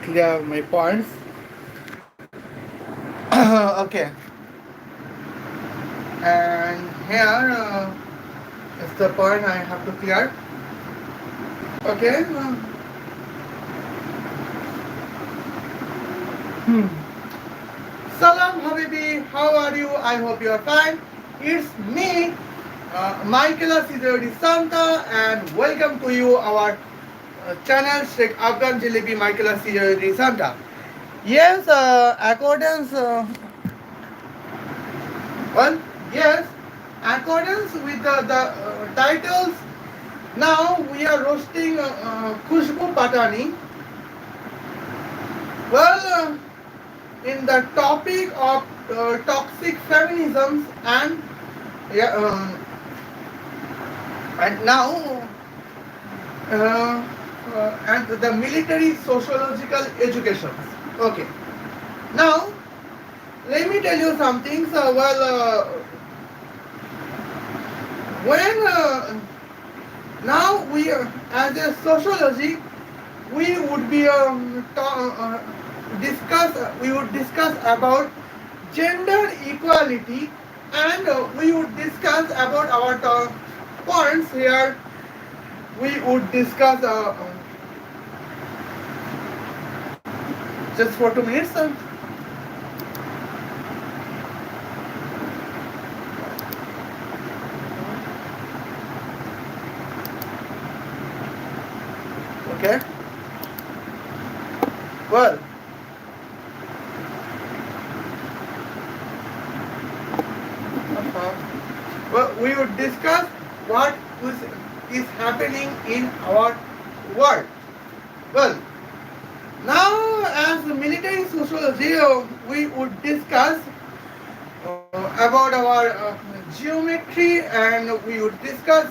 clear my points. Okay, and here is the point I have to clear. Okay. Salam Habibi, how are you? I hope you are fine. It's me, Michael Sidori Santa, and welcome to you our channel Sheikh Afghan Jelebi Michael Sidori Santa. Yes, accordance. Well, yes, accordance with the titles. Now we are roasting Khushboo Patani. Well, in the topic of toxic feminisms yeah, and now and the military sociological education. Okay. Now let me tell you something. So, well, when now we as a sociology we would be we would discuss about gender equality, and we would discuss about our points here. We would discuss just for 2 minutes. Okay. Well, well, we would discuss what is happening in our world. Well, now as military sociology, we would discuss about our geometry, and we would discuss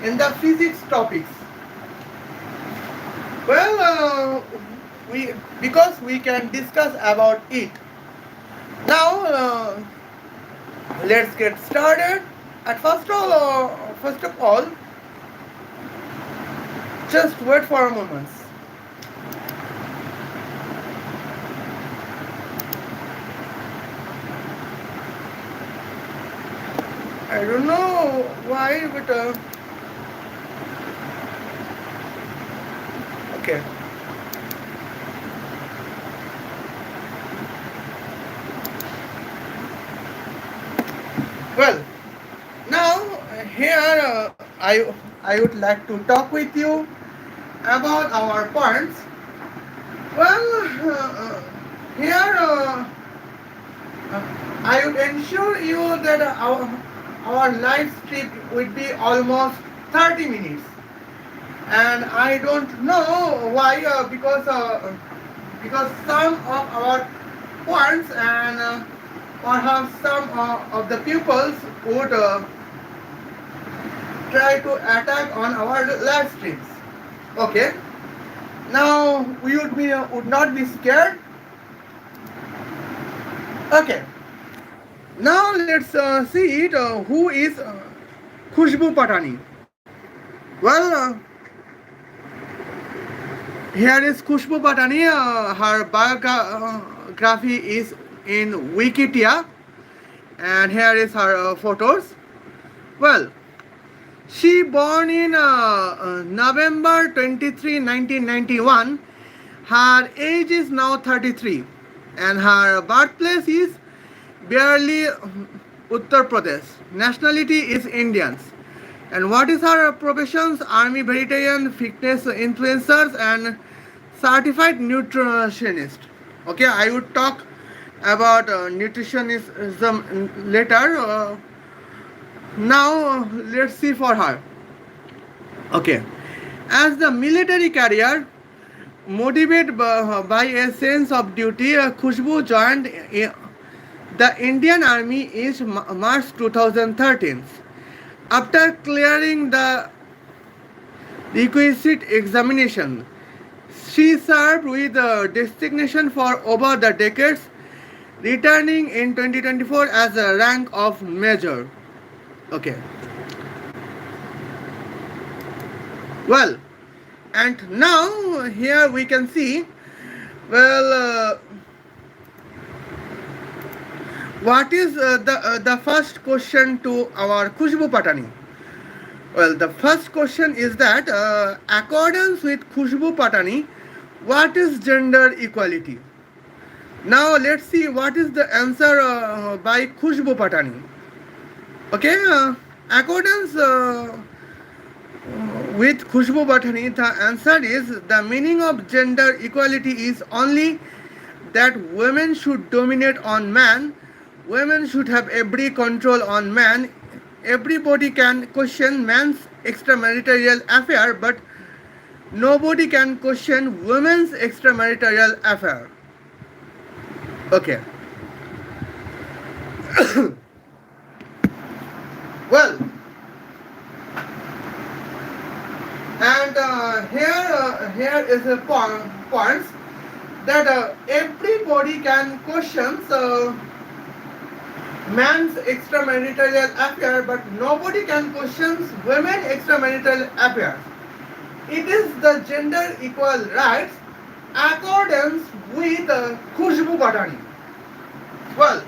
in the physics topics. Well, we because we can discuss about it. Now, let's get started. At first of all, just wait for a moment. I don't know why, but okay. Well, now here I would like to talk with you about our points. Well, here I would ensure you that our live stream would be almost 30 minutes, and I don't know why, because some of our points and perhaps some of the pupils would try to attack on our live streams. Okay. Now we would not be scared. Okay. Now let's see it. Who is Khushboo Patani? Well, here is Khushboo Patani. Her biography is in Wikipedia, and here is her photos. Well, she born in November 23, 1991. Her age is now 33, and her birthplace is barely Uttar Pradesh. Nationality is Indians. And what is her professions? Army vegetarian, fitness influencers, and certified nutritionist. Okay, I would talk about nutritionism later. Now let's see for her. Okay, as the military career motivated by a sense of duty, Khushboo joined the Indian Army in March 2013. After clearing the requisite examination, she served with distinction for over the decades, returning in 2024 as a rank of major. Okay. Well, and now here we can see Well, what is the first question to our Khushboo Patani? Well, the first question is that, accordance with Khushboo Patani, what is gender equality? Now let's see what is the answer by Khushboo Patani. Okay, accordance with Khushboo Patani, the answer is the meaning of gender equality is only that women should dominate on man, women should have every control on man, everybody can question man's extramarital affair, but nobody can question women's extramarital affair. Okay. Well, and here is a point that everybody can question man's extramarital affair, but nobody can question women's extramarital affairs. It is the gender equal rights accordance with Khushboo Patani. Well,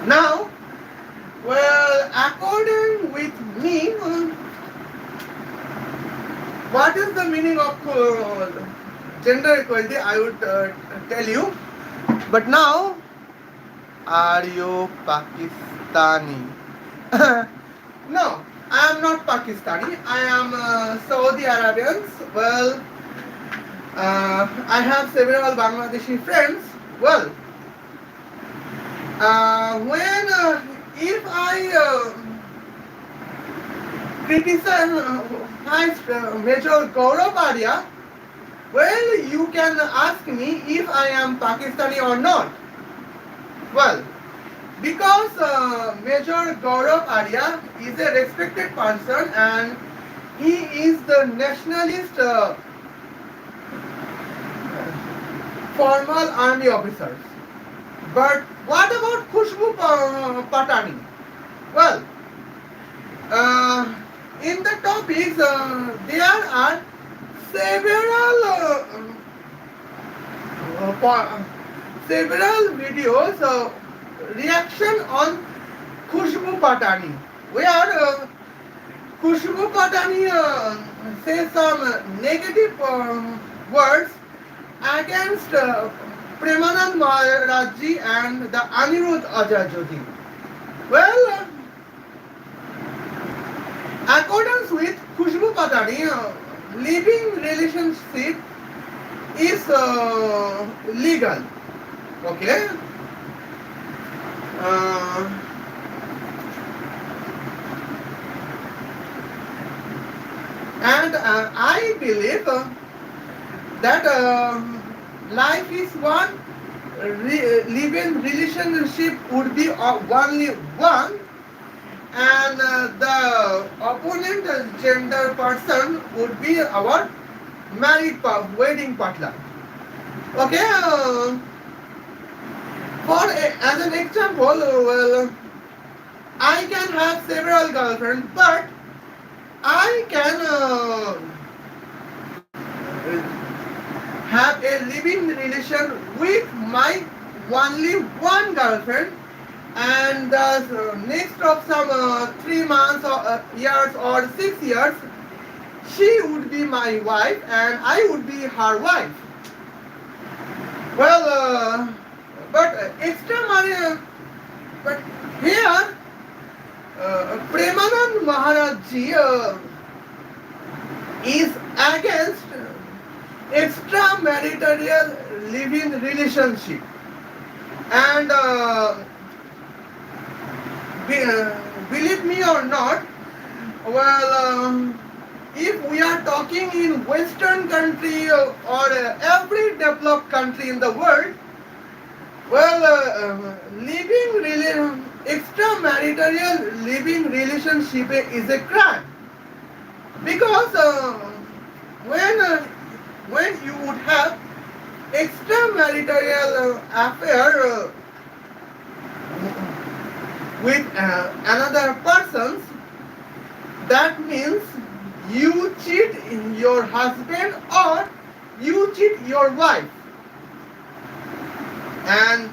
now, well, according with me, what is the meaning of gender equality? I would tell you. But now, are you Pakistani? No, I am not Pakistani. I am Saudi Arabian. Well, I have several Bangladeshi friends. Well, when if I criticize Major Gaurav Arya, well, you can ask me if I am Pakistani or not. Well, because Major Gaurav Arya is a respected person and he is the nationalist formal army officer. But what about Khushboo Patani? Well, in the topics there are several several videos reaction on Khushboo Patani, where Khushboo Patani says some negative words against Premanand Maharajji and the Anirudh Ajajoji. Well, accordance with Khushboo Patani, living relationship is legal. Okay. And I believe that life is one, living relationship would be only one, and the opponent gender person would be our married wedding partner. Okay, as an example, well, I can have several girlfriends, but I can have a living relation with my only one girlfriend, and next of some 3 months or years or 6 years, she would be my wife and I would be her wife. Well, but but here Premanand Maharajji is against extramarital living relationship, and believe me or not, well, if we are talking in Western country or every developed country in the world, well, extramarital living relationship is a crime, because when you would have extramarital affair with another person, that means you cheat in your husband or you cheat your wife, and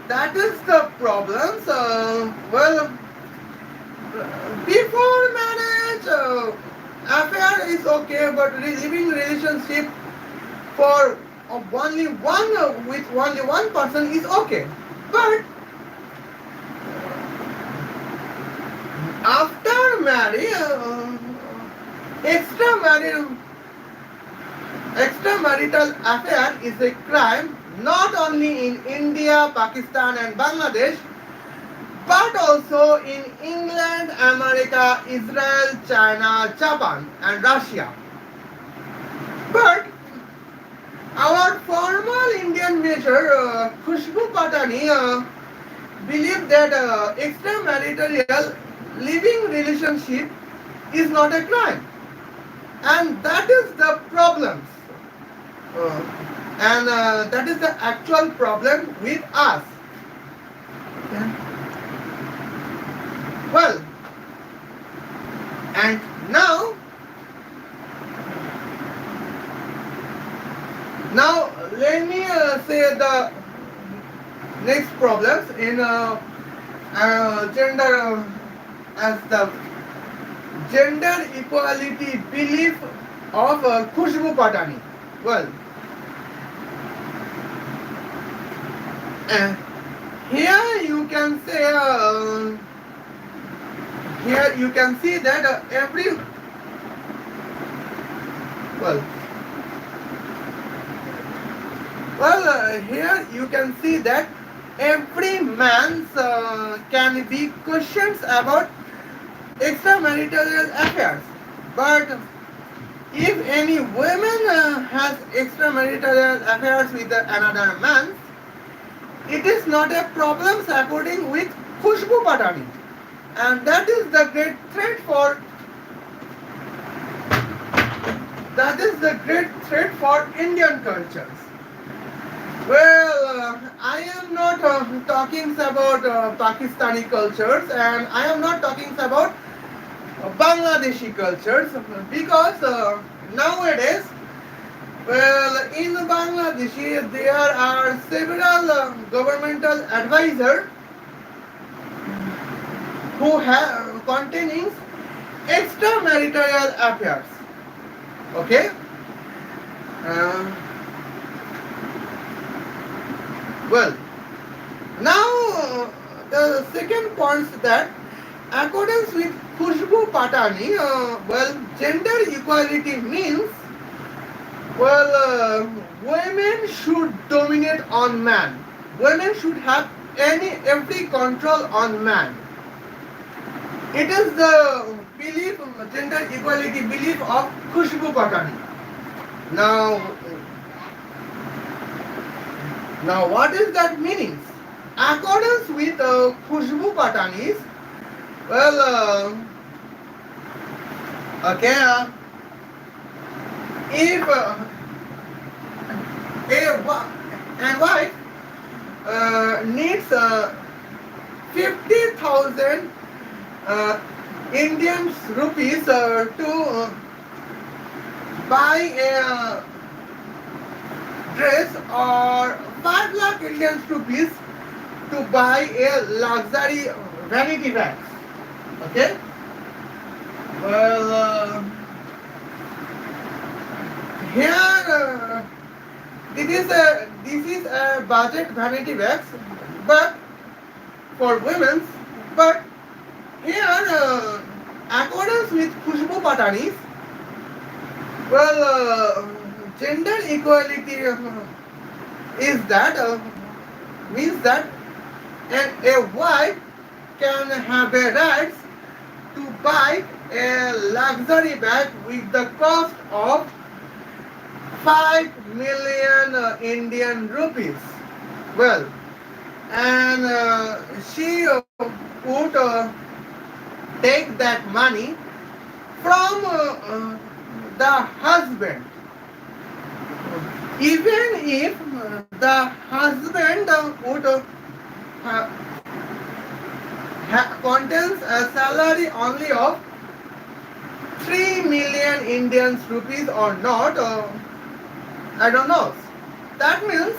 that is the problem. So, well, before marriage, affair is okay, but living relationship for only one with only one person is okay. But after marriage, extramarital extramarital affair is a crime not only in India, Pakistan, and Bangladesh, but also in England, America, Israel, China, Japan, and Russia. But our former Indian major, Khushboo Patani, believed that extramarital living relationship is not a crime, and that is the problem. Uh, and that is the actual problem with us. Okay. Well, and now let me say the next problems in gender as the gender equality belief of Khushboo Patani. Well, here you can say here you can see that well here you can see that every man can be questions about extramarital affairs, but if any woman has extramarital affairs with another man, it is not a problem according with Khushboo Patani, and that is the great threat for Indian cultures. Well, I am not talking about Pakistani cultures, and I am not talking about Bangladeshi cultures, because nowadays, well, in Bangladesh there are several governmental advisors who have containing extramarital affairs. Okay. Well, now the second point is that accordance with Khushboo Patani, gender equality means, women should dominate on man. Women should have every control on man. It is the belief, gender equality belief of Khushboo Patani. Now what is that meaning? Accordance with Khushboo Patani's, if a wife needs 50,000 Indian rupees to buy a dress, or 5 lakh Indian rupees to buy a luxury vanity bag. Okay? Well, here this is a budget vanity bags, but for women. But here, accordance with Khushboo Patani's, gender equality is that means that a wife can have a right to buy a luxury bag with the cost of 5 million Indian rupees. Well, and she would take that money from the husband, even if the husband would contains a salary only of 3 million Indian rupees or not, I don't know. That means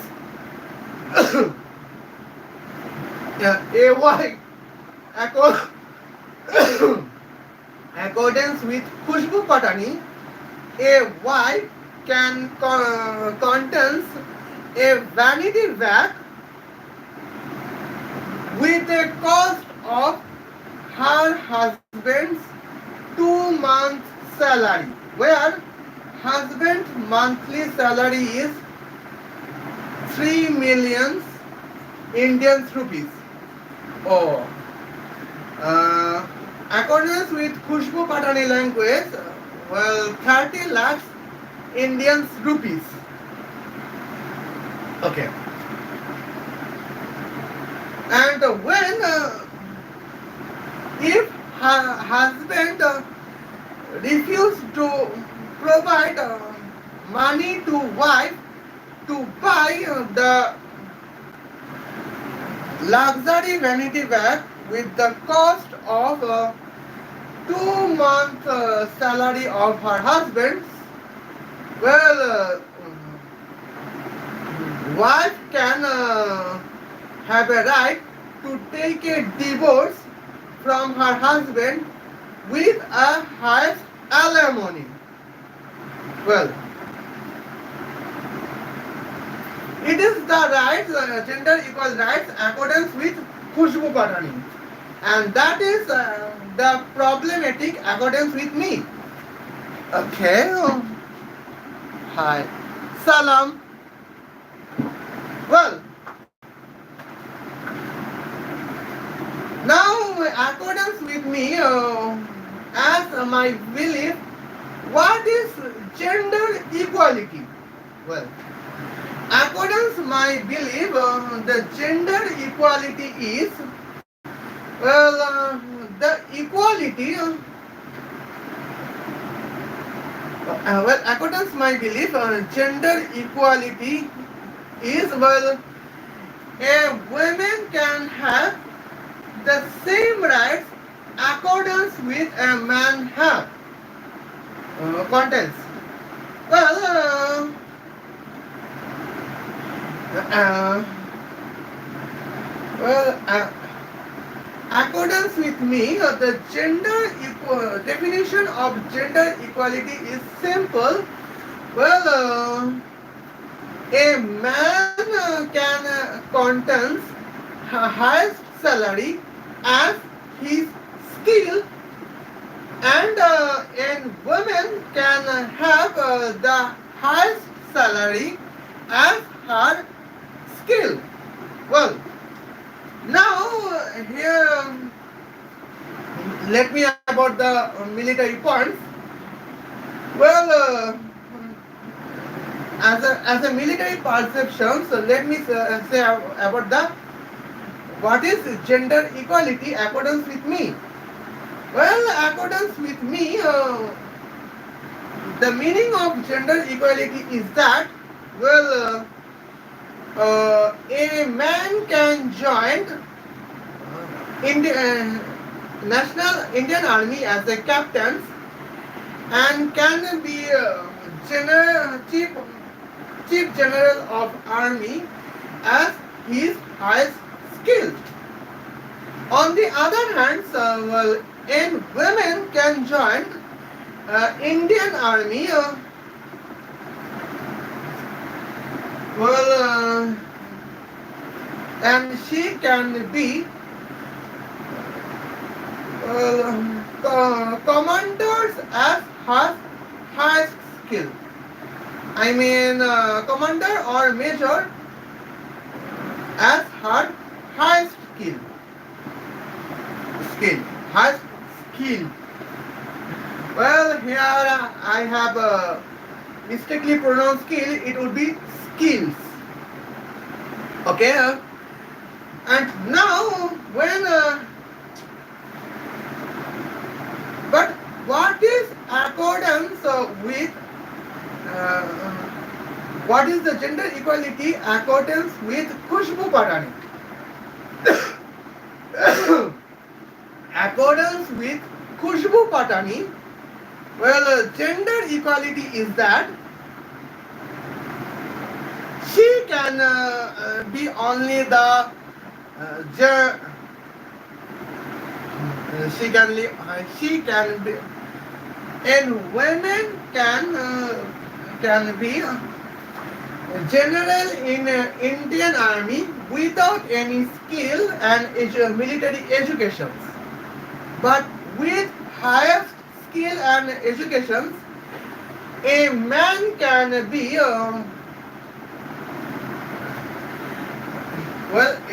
AY acco- accordance with Khushboo Patani, a wife can contains a vanity bag with a cost of her husband's 2 months salary, where husband's monthly salary is 3 million Indian rupees. Oh, accordance with Khushboo Patani language, well, 30 lakhs Indian rupees. Okay. And when if her husband refuse to provide money to wife to buy the luxury vanity bag with the cost of 2 months salary of her husband, well, wife can have a right to take a divorce from her husband with a highest alimony. Well, it is the rights, gender equal rights accordance with Khushboo Patani, and that is the problematic accordance with me. Okay. Hi. Salam. Well, now accordance with me, as my belief, what is gender equality? Well, accordance my belief, the gender equality is, well, the equality. Well, accordance my belief, gender equality is, well, a woman can have the same rights accordance with a man have. Contents. Well, accordance with me, the definition of gender equality is simple. Well, a man can contains highest salary as his skill, and a woman can have the highest salary as her skill. Well, now here let me about the military points. Well, as a military perception, so let me say about the what is gender equality accordance with me. Well, accordance with me, the meaning of gender equality is that, well, a man can join National Indian Army as a captain and can be chief general of army as his highest skill. On the other hand, well, and women can join Indian Army. Well, and she can be commanders as her highest skill. I mean, commander or major as her highest skill. Highest skill. Well, here I have mistakenly pronounced skill. It would be skills. Okay. And now when but what is accordance with what is the gender equality accordance with Khushboo Patani? Accordance with Khushboo Patani, well, gender equality is that can be only the ger- she can be, and women can be general in Indian Army without any skill and military education. But with highest skill and education, a man can be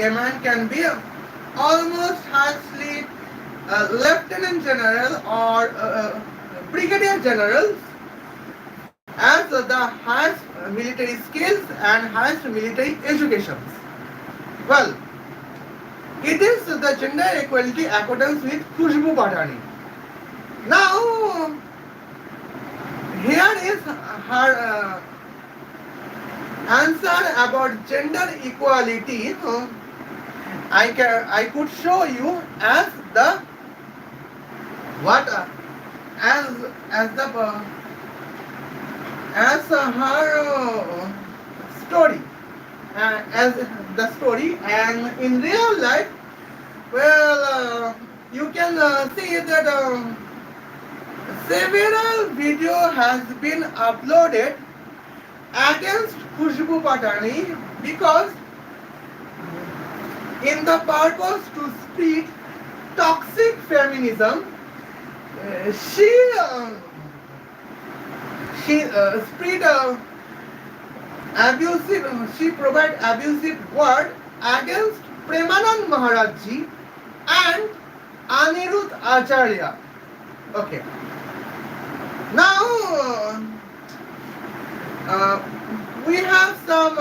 a man can be almost harshly lieutenant general or brigadier general as the highest military skills and highest military educations. Well, it is the gender equality accordance with Khushboo Patani. Now, here is her answer about gender equality. I could show you as the what as the as her story as the story, and in real life, well, you can see that several video has been uploaded against Khushboo Patani because in the purpose to spread toxic feminism, she spread abusive. She provide abusive word against Premanand Maharajji and Anirudh Acharya. Okay. Now we have some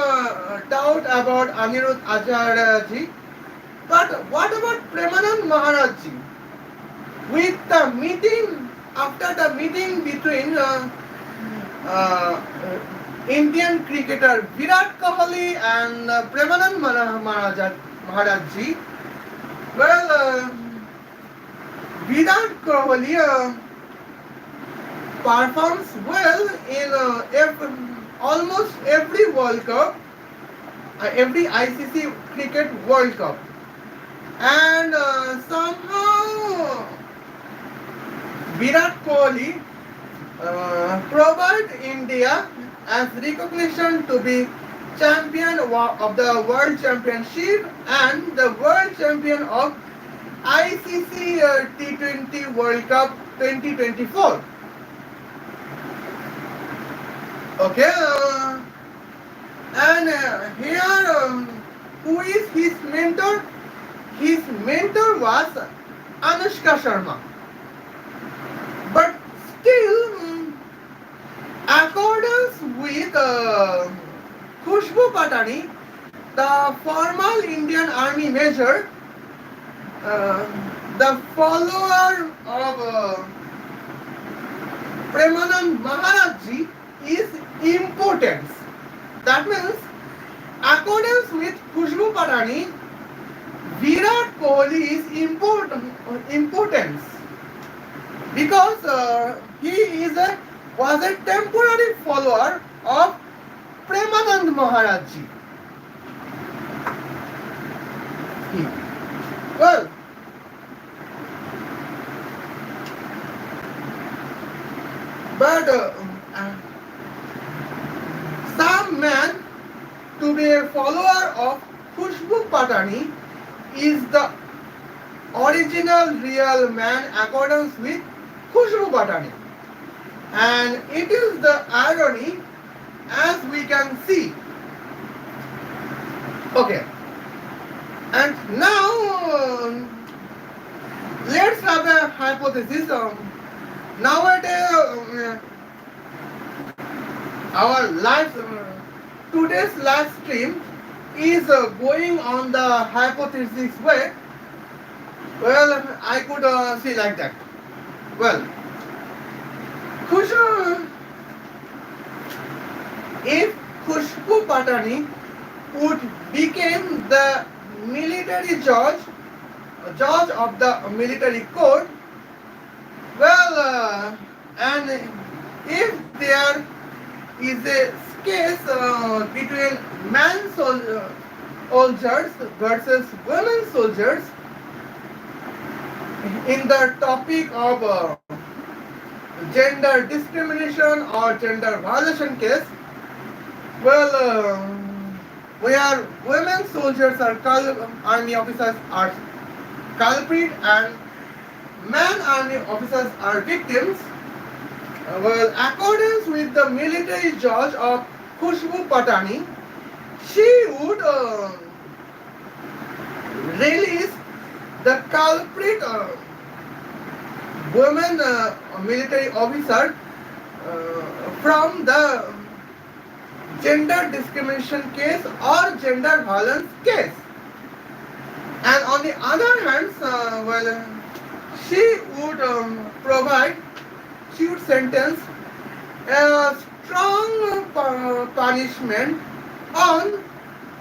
doubt about Anirudh Acharya ji, but what about Premanand Maharajji? With the meeting, after the meeting between Indian cricketer Virat Kohli and Premanand Maharajji, well, Virat Kohli performs well in almost every World Cup, every ICC Cricket World Cup, and somehow Virat Kohli provide India as recognition to be champion of the World Championship and the World Champion of ICC T20 World Cup 2024. Okay, and here, who is his mentor? His mentor was Anushka Sharma. But still, accordance with Khushboo Patani, the former Indian Army major, the follower of Premanand Maharajji, is importance. That means, accordance with Khushboo Patani, Virat Kohli is importance because he was a temporary follower of Premanand Maharajji. Well, but some man to be a follower of Khushboo Patani is the original real man accordance with Khushboo Patani. And it is the irony as we can see. Okay. And now let's have a hypothesis. Nowadays our live today's live stream is going on the hypothesis way. Well, I could see like that. Well, if Khushboo Patani would become the military judge of the military court, well, and if there is a case between man soldiers versus women soldiers in the topic of gender discrimination or gender violation case. Well, where women soldiers are army officers are culprit and men army officers are victims. Well, accordance with the military judge of Khushboo Patani, she would release the culprit women military officer from the gender discrimination case or gender violence case. And on the other hand, she would she would sentence a strong punishment on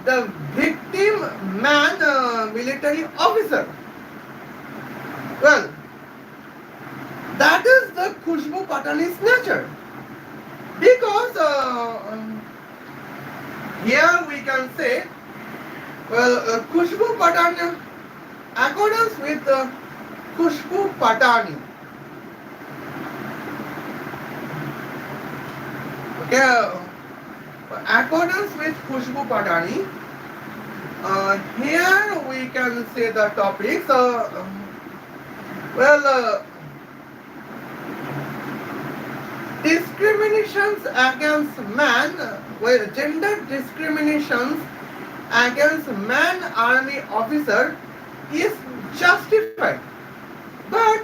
the victim man military officer. Well, that is the Khushboo Patani's nature. Because here we can say, Khushboo Patani, accordance with Khushboo Patani, okay, accordance with Khushboo Patani, here we can say the topics. Discriminations against man, gender discriminations against man army officer is justified. But,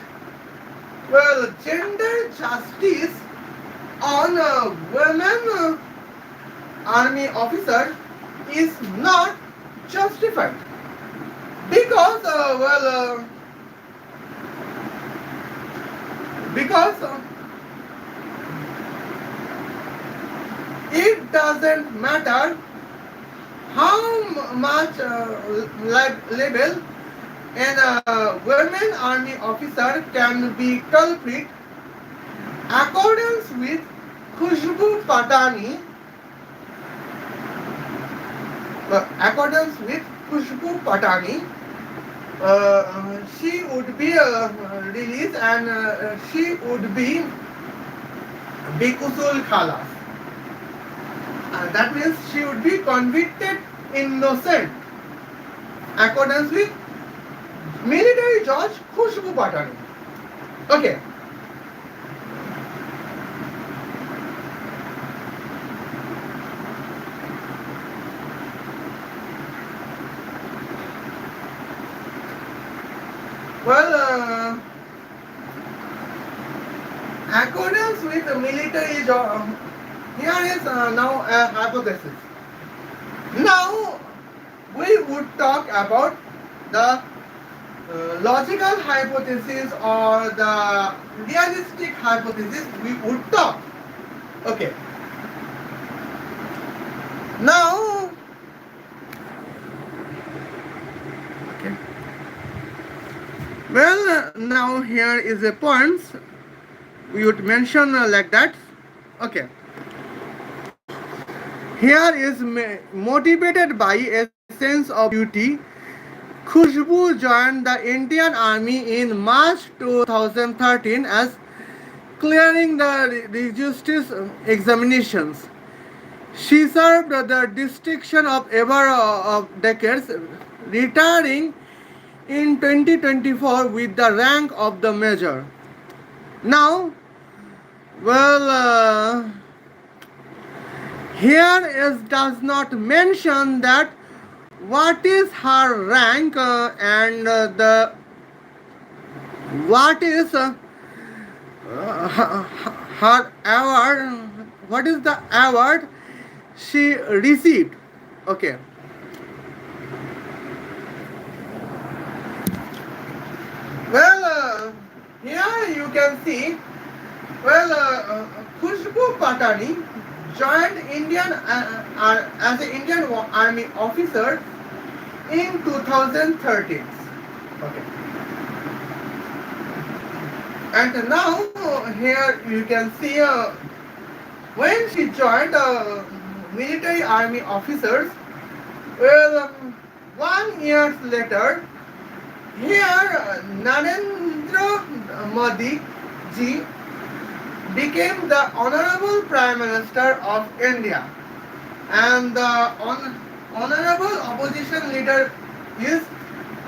gender justice on a women army officer is not justified. Because, it doesn't matter how much level an women army officer can be culprit. Accordance with Khushboo Patani, she would be released and she would be Bikusul Khalas. That means she would be convicted innocent. Accordance with military judge Khushboo Patani. Okay. Accordance with the military judge, here is now a hypothesis. Now we would talk about the logical hypothesis or the realistic hypothesis we would talk. Okay. Now, now here is a point we would mention like that. Okay. Here is motivated by a sense of duty. Khushboo joined the Indian Army in March 2013 as clearing the registrar's examinations. She served the distinction of ever of decades, retiring in 2024 with the rank of the major. Now, here is does not mention that what is her rank and what is her award, what is the award she received. Okay. Here you can see, Khushboo Patani joined Indian as an Indian Army officer in 2013. Okay. And now here you can see when she joined military army officers, Well, 1 year later, here Narendra Modi ji became the Honorable Prime Minister of India, and the Honorable Opposition Leader is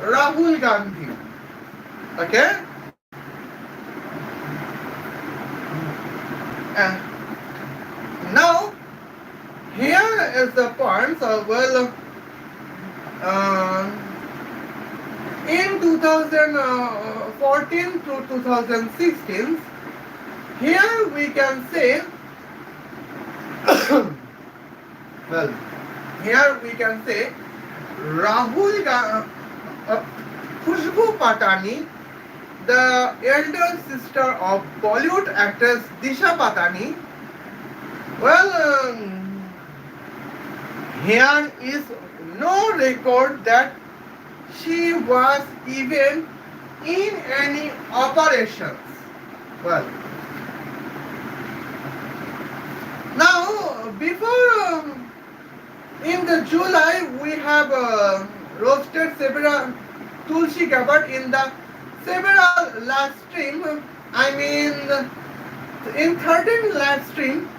Rahul Gandhi. Okay? And now, here is the point. Uh, in 2014 to 2016, here we can say, well, here we can say Rahul Gandhi, Khushboo Patani, the elder sister of Bollywood actress Disha Patani. Well, here is no record that she was even in any operations. Well, now before in the July we have roasted several Tulsi Gabbard in the several live stream. I mean, in 13 live stream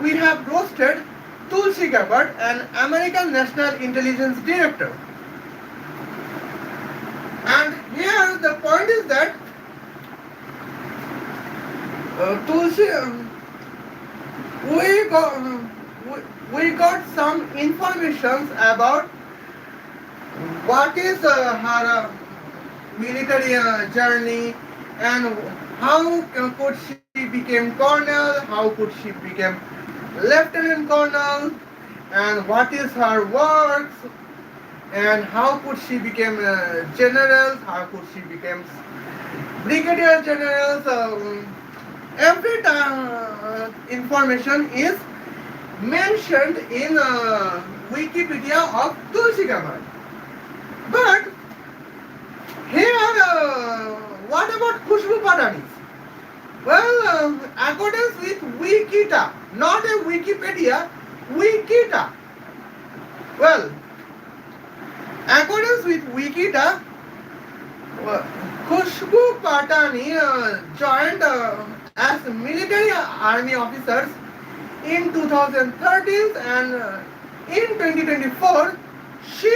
we have roasted Tulsi Gabbard, an American National Intelligence Director. And here the point is that Tulsi, we got some information about what is her military journey, and how could she become colonel, how could she become lieutenant colonel, and what is her works, and how could she become general, how could she become brigadier general. Every time information is mentioned in Wikipedia of Tulsi Gabbard. But here, what about Khushboo Patani? Well, according with Wikita, not a Wikipedia, Wikita. Well, according with Wikita, Khushboo Patani joined as military army officers in 2013, and in 2024 she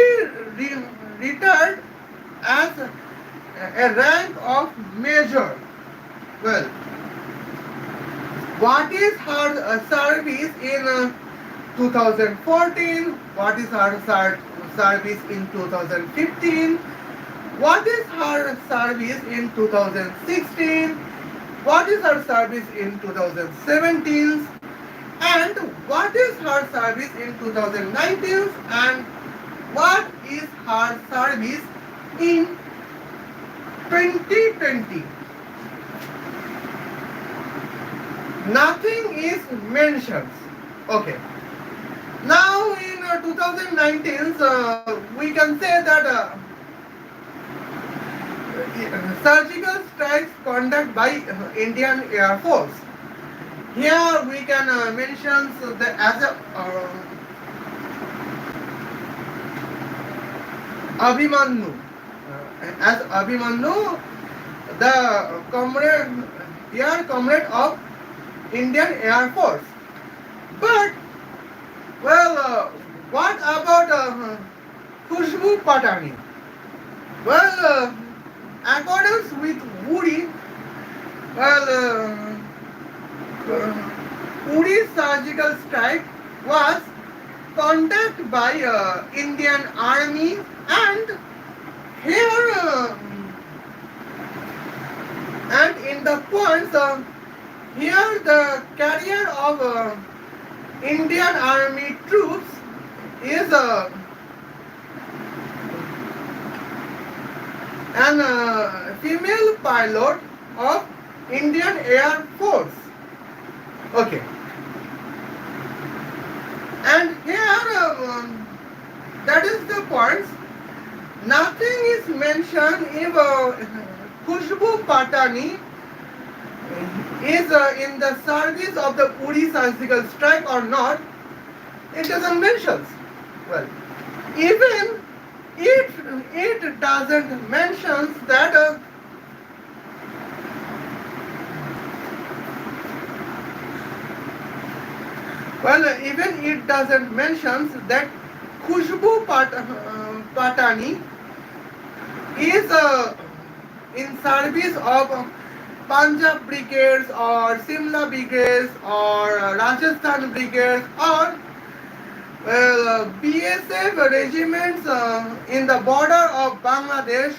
retired as a rank of major. Well, what is her service in 2014? What is her service in 2015? What is her service in 2016? What is her service in 2017? And what is her service in 2019? And what is her service in 2020? Nothing is mentioned. Okay. Now in 2019, we can say that surgical strikes conducted by Indian Air Force. Here we can mention as a Abhimanyu. As Abhimanyu, the air comrade of Indian Air Force. But, well, what about Khushboo Patani? Well, according with Woody, well, Uri's surgical strike was conducted by Indian Army, and here and in the points here the career of Indian Army troops is an female pilot of Indian Air Force. Okay. And here, that is the point. Nothing is mentioned if Khushboo Patani is in the service of the Uri surgical strike or not. It doesn't mention. Well, Even it doesn't mention that even it doesn't mention that Patani is in service of Punjab brigades or Simla brigades or Rajasthan brigades or BSF regiments in the border of Bangladesh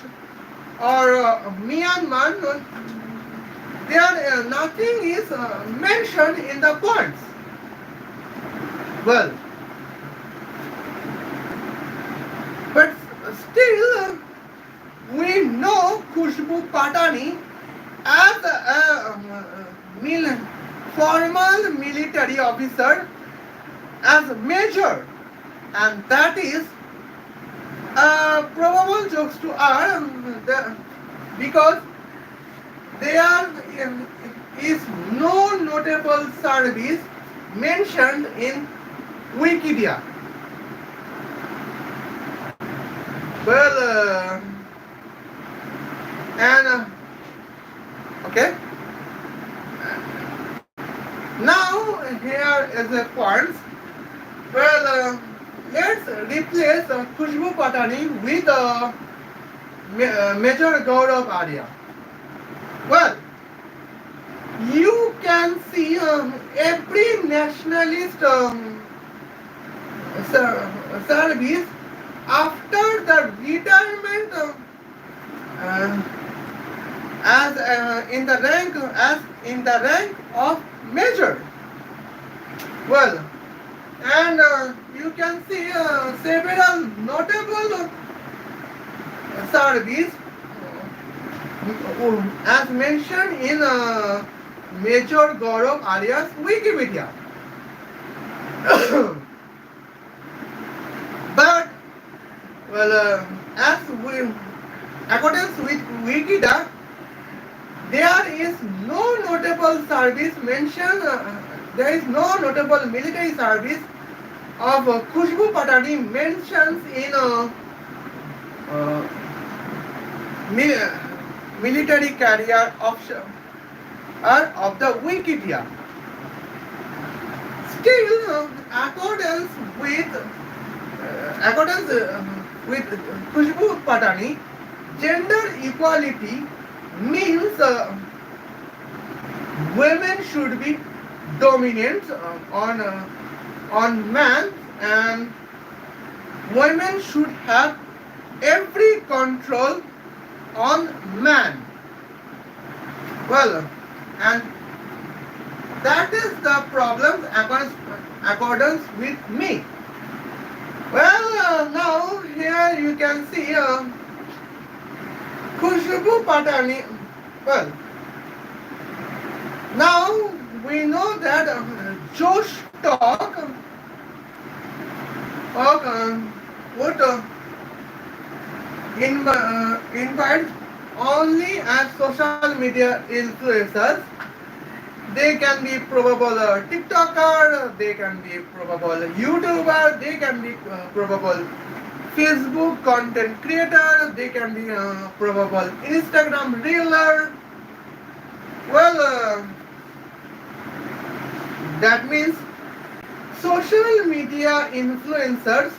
or Myanmar. There nothing is mentioned in the points. Well, but still we know Khushboo Patani as a formal military officer as a major, and that is probable jokes to our because there is no notable service mentioned in Wikipedia. Well, and okay. Now here is a point. Well, let's replace Khushboo Patani with Major Gaurav Arya. Well, you can see every nationalist service after the retirement as in the rank of major. Well, and you can see several notable service as mentioned in Major Gaurav Arya's Wikipedia. But as we, according with Wikipedia, there is no notable service mentioned. There is no notable military service of Khushboo Patani mentions in military career of the Wikipedia. Still, accordance with Khushboo Patani, gender equality means women should be dominant on man, and women should have every control on man. Well, and that is the problem accordance with me. Well, now here you can see Khushboo Patani. Well, now we know that Josh Talk would invite only as social media influencers. They can be probable TikToker, they can be probable YouTuber, they can be probable Facebook content creator, they can be probable Instagram reeler. Well, that means social media influencers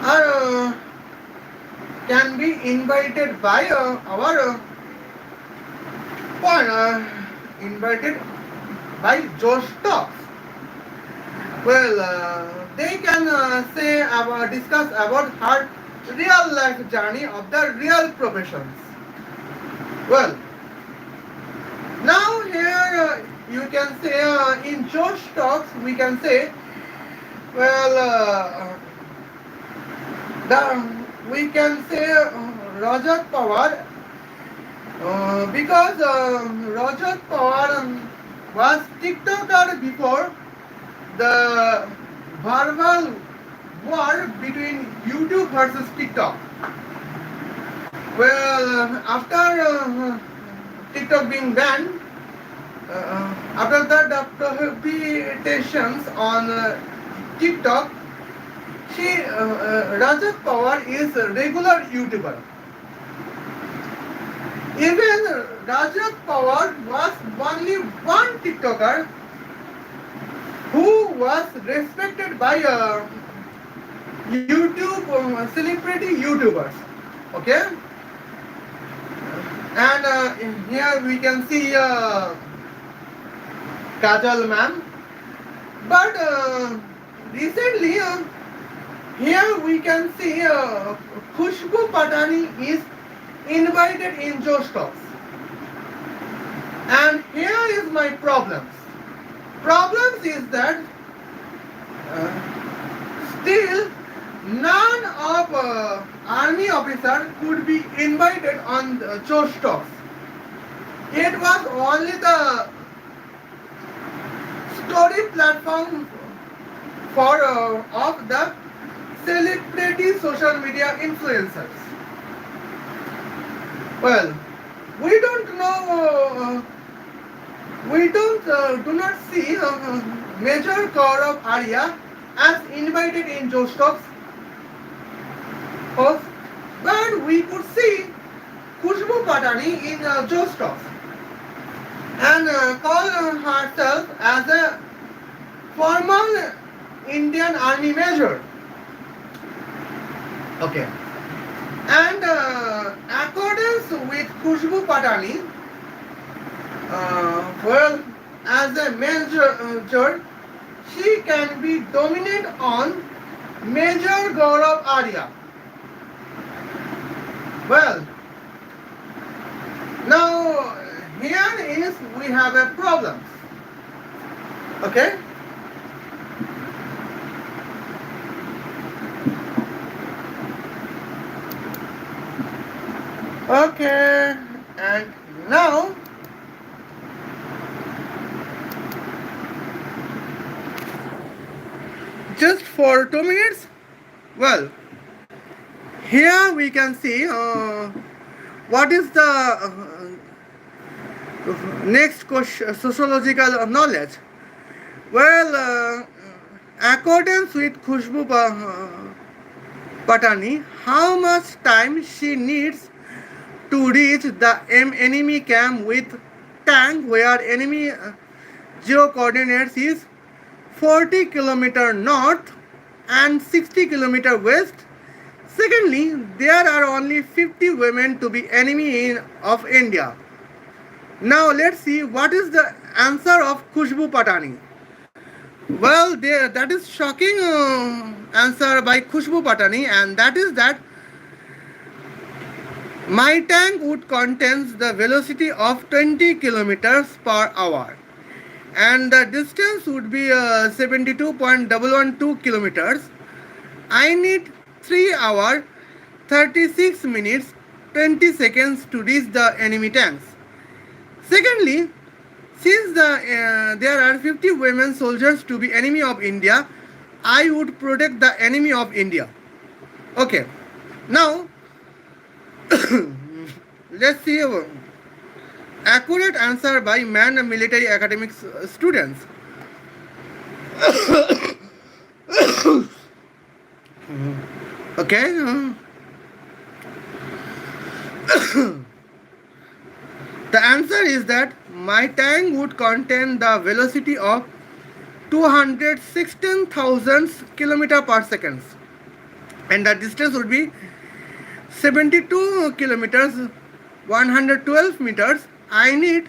are can be invited by our invited by Josh Talks. Well, they can discuss about her real life journey of the real professions. Well, now here you can say in Josh Talks we can say, well, we can say Rajat Pawar because Rajat Pawar was TikToker before the verbal war between YouTube versus TikTok. Well, after TikTok being banned, after the prohibitions on TikTok, Rajat Pawar is a regular YouTuber. Even Rajat Pawar was only one TikToker who was respected by YouTube celebrity YouTubers. Okay, and here we can see Kajal ma'am. But recently, here we can see Khushboo Patani is invited in Josh Talks. And here is my problems. Problems is that still none of army officer could be invited on Josh Talks. It was only the story platform for of the celebrity social media influencers. Well, we don't know, do not see Major Gaurav Arya as invited in Josh Talks host, but we could see Khushboo Patani in Josh Talks and call herself as a former Indian Army Major. Okay. And accordance with Khushboo Patani, well, as a major, she can be dominant on Major Gaurav Arya. Well, now here is we have a problem. Okay. Okay, and now just for 2 minutes. Well, here we can see what is the next question, sociological knowledge. Well, accordance with Khushboo Patani, how much time she needs to reach the enemy camp with tank where enemy geo coordinates is 40 km north and 60 km west. Secondly, there are only 50 women to be enemy of India. Now let's see what is the answer of Khushboo Patani. Well, that is shocking answer by Khushboo Patani, and that is that my tank would contain the velocity of 20 kilometers per hour and the distance would be 72.112 kilometers. I need 3 hours 36 minutes 20 seconds to reach the enemy tanks. Secondly, since there are 50 women soldiers to be enemy of India, I would protect the enemy of India. Okay, now let's see accurate answer by man military academics students. Okay. The answer is that my tank would contain the velocity of 216,000 km per second and the distance would be 72 kilometers 112 meters. I need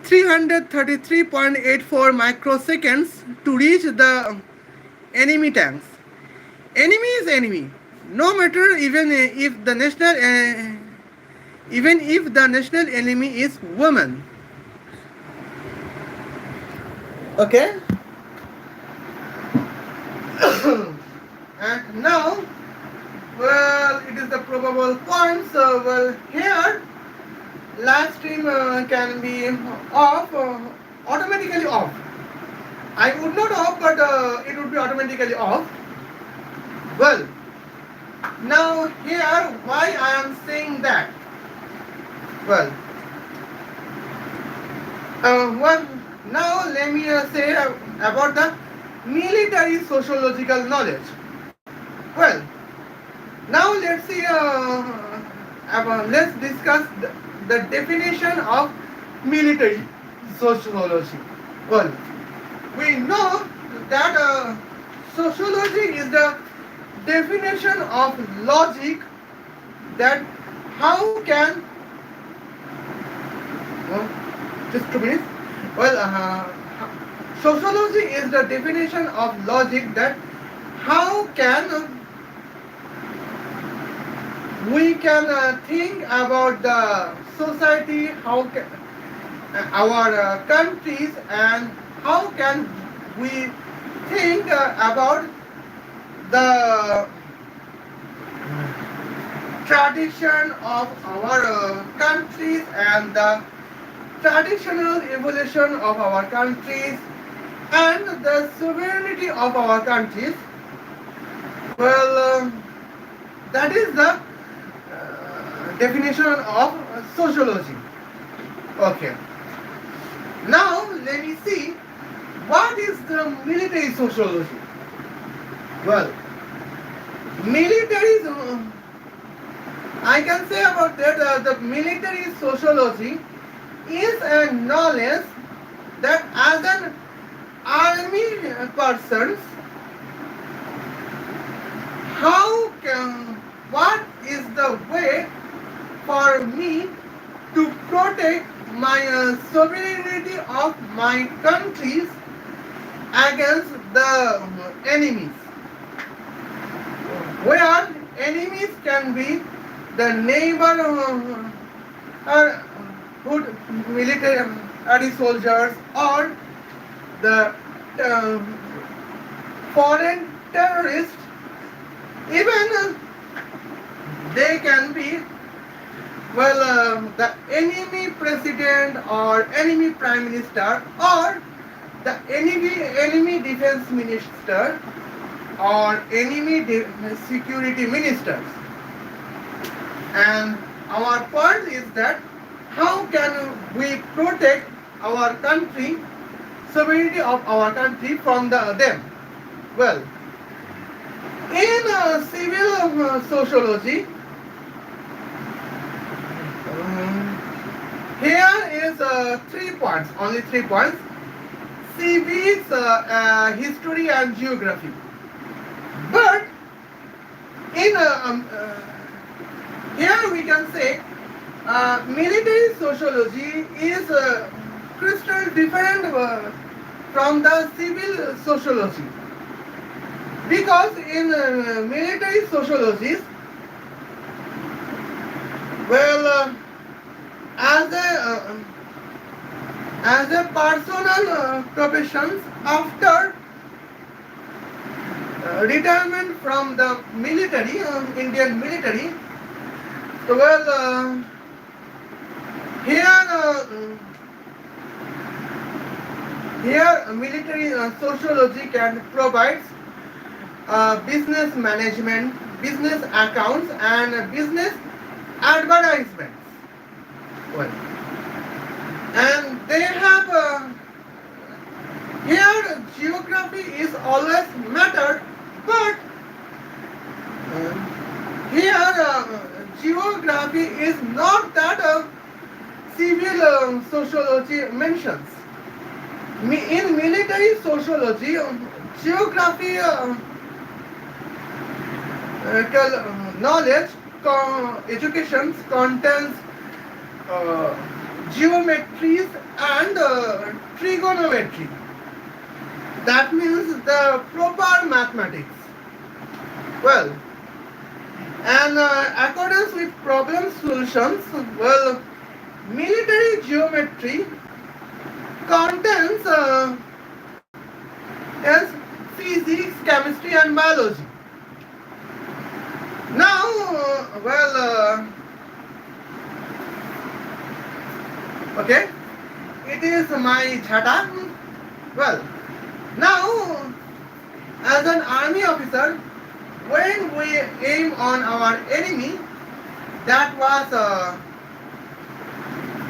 333.84 microseconds to reach the enemy tanks. Enemy is enemy, no matter even if the national enemy is woman. Okay. And now, well, it is the probable point. So, well, here live stream can be off, automatically off. I would not off, but it would be automatically off. Well, now here why I am saying that. Well, now let me say about the military sociological knowledge. Well, now let's see. Let's discuss the definition of military sociology. Well, we know that sociology is the definition of logic, that how can just 2 minutes. Well, sociology is the definition of logic, that how can we can think about the society, how can our countries, and how can we think about the tradition of our countries and the traditional evolution of our countries and the sovereignty of our countries. Well, that is the definition of sociology. Okay. Now let me see what is the military sociology. Well, military, I can say about that the military sociology is a knowledge that as an army person, how can, what is the way for me to protect my sovereignty of my countries against the enemies, where enemies can be the neighborhood military soldiers, or the foreign terrorists. Even they can be, well, the enemy president or enemy prime minister, or the enemy defense minister, or enemy security ministers. And our point is that how can we protect our country, sovereignty of our country from them? Well, in civil sociology, here is 3 points, only 3 points: civics, history, and geography. But in here we can say military sociology is crystal different from the civil sociology, because in military sociology, well, as a personal profession after retirement from the military, Indian military. Well, here military sociology can provide business management, business accounts, and business advertisements. Well, and they have here geography is always matter, but here geography is not that civil sociology mentions. In military sociology, geography knowledge, education contains geometries and trigonometry. That means the proper mathematics. Well, and accordance with problem solutions, well, military geometry contains as physics, chemistry, and biology. Now, well, okay, it is my chata. Well, now, as an army officer, when we aim on our enemy, that was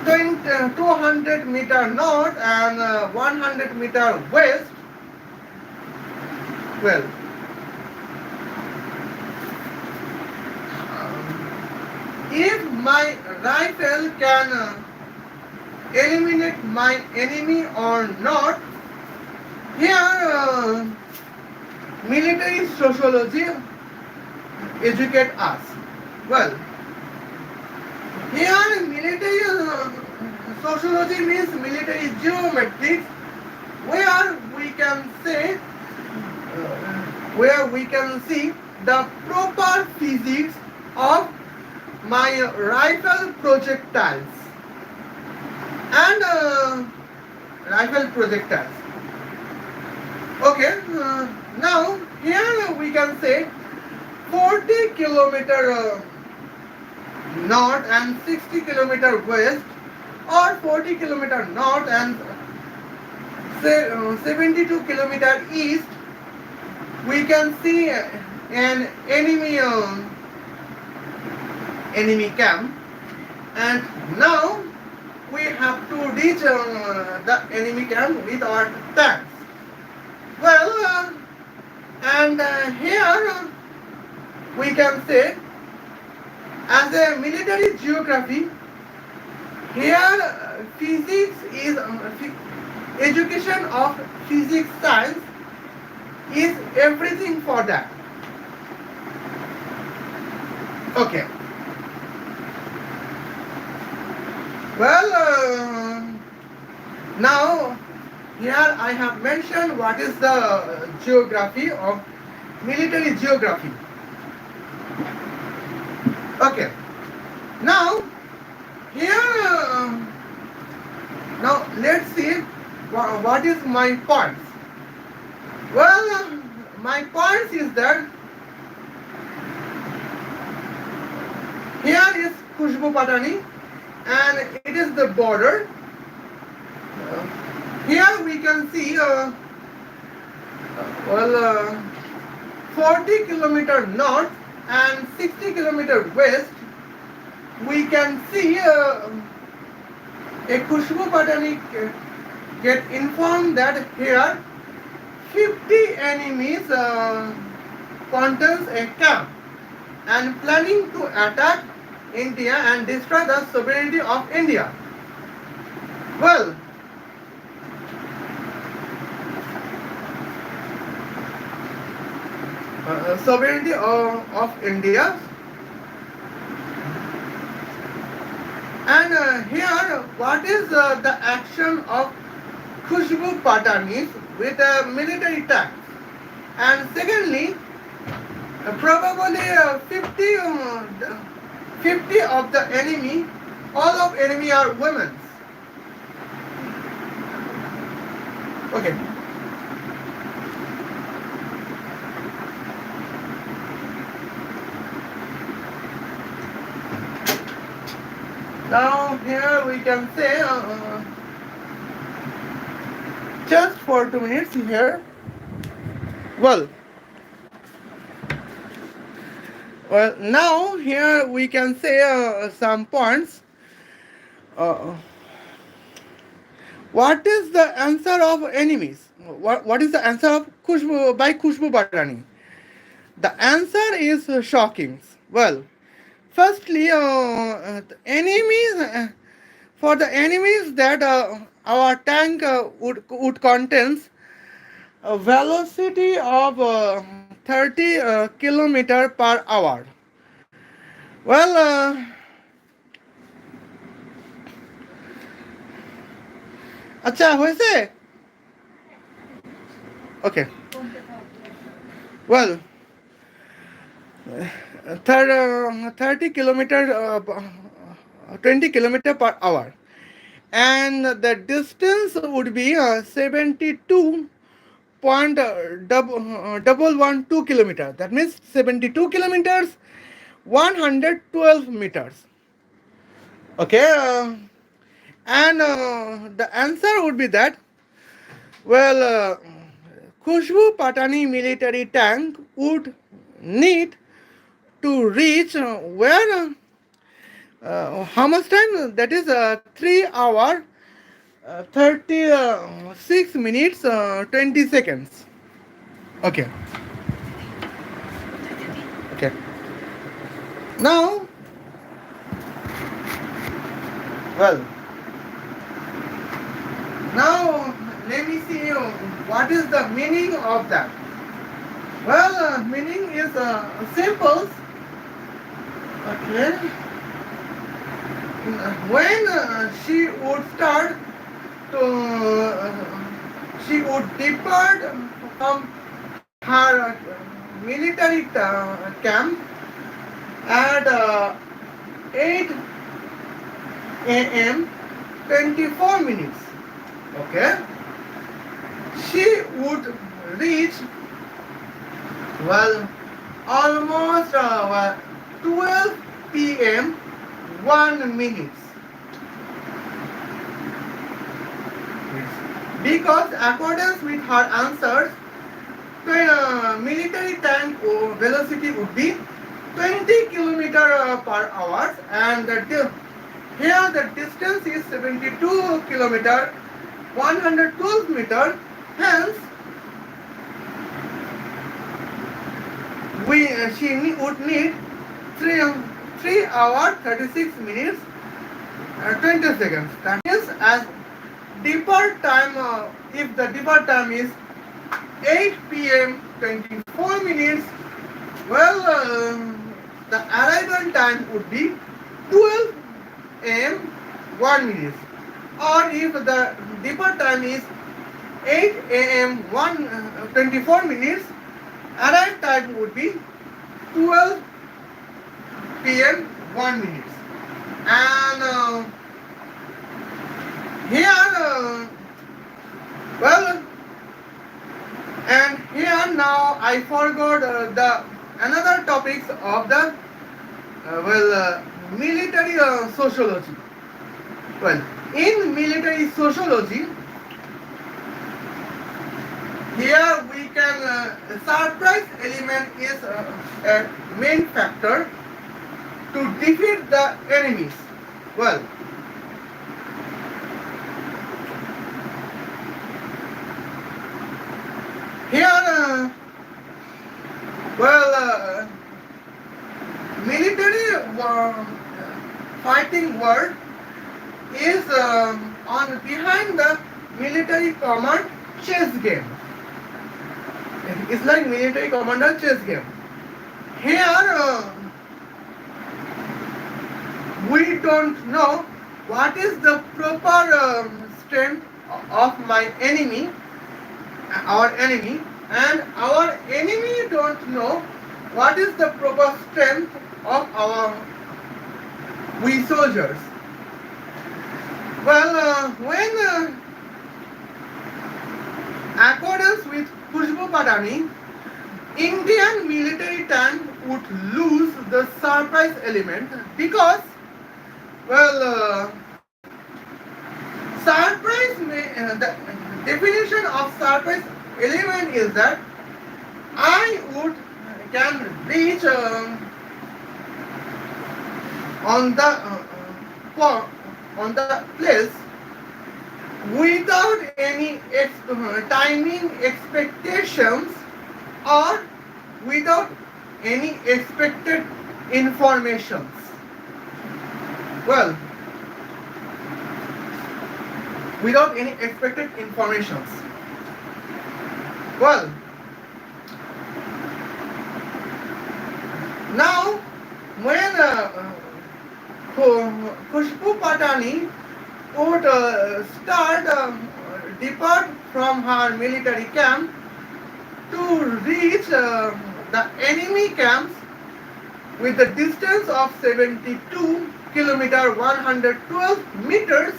200 meter north and 100 meter west. Well, if my rifle can eliminate my enemy or not. Here, military sociology educate us. Well, here military sociology means military geometrics, where we can say, where we can see the proper physics of my rifle projectiles and rifle projectiles. Okay, now here we can say 40 kilometer north and 60 kilometer west, or 40 kilometer north and say 72 kilometer east. We can see an enemy camp, and now we have to reach the enemy camp with our tanks. Well, and here we can say, as a military geography, here physics is education of physics science is everything for that. Okay. Well, now here I have mentioned what is the geography of military geography. Okay. Now here, now let's see what is my points. Well, my points is that here is Khushboo Patani, and it is the border. Here we can see, 40 kilometer north and 60 kilometer west. We can see a Khushboo Patani get informed that here 50 enemies contains a camp and planning to attack India and destroy the sovereignty of India. Well, sovereignty of India, and here what is the action of Khushboo Patani with a military tanks, and secondly, probably 50 of the enemy, all of enemy are women. Okay. Now here we can say, just for 2 minutes here. Well, now here we can say some points. What is the answer of enemies? What is the answer of Khushboo Patani? The answer is shocking. Well, firstly, the enemies, for the enemies that our tank would contains a velocity of 30 kilometer per hour. Well, আচ্ছা হয়েছে? Okay. Well, 30 kilometer, 20 kilometer per hour, and the distance would be 72.112 kilometer. That means 72 kilometers, 112 meters. Okay, and the answer would be that, well, Khushboo Patani military tank would need to reach where, how much time? That is 3 hour 36 minutes 20 seconds. Okay. Okay. Now Well, now let me see what is the meaning of that. Well, meaning is simple. Okay. When she would start to, she would depart from her military camp at 8 a.m. 24 minutes. Okay. She would reach, well, almost 12 p.m. 1 minute. Because accordance with her answers, the military tank velocity would be 20 kilometer per hour, and here the distance is 72 kilometer 112 meter. Hence, would need 3 hours 36 minutes 20 seconds. That is, as depart time, if the depart time is 8 p.m. 24 minutes, well, the arrival time would be 12 a.m. 1 minute. Or if the depart time is 8 a.m. 24 minutes, arrival time would be 12 p.m. 1 minute. And here, well, and here now I forgot the another topics of the military sociology. Well, in military sociology, here we can surprise element is a main factor to defeat the enemies. Well, here, military fighting word is on behind the military command chess game. It's like military commander chess game. Here, we don't know what is the proper strength of my enemy, our enemy, and our enemy don't know what is the proper strength of our we soldiers. Well, when accordance with Khushboo Patani, Indian military tank would lose the surprise element because, well, the definition of surprise element is that I would can reach on the place without any timing expectations or without any expected informations. Well, without any expected informations. Well, now when Khushboo Patani would depart from her military camp to reach the enemy camps with the distance of 72 kilometer 112 meters.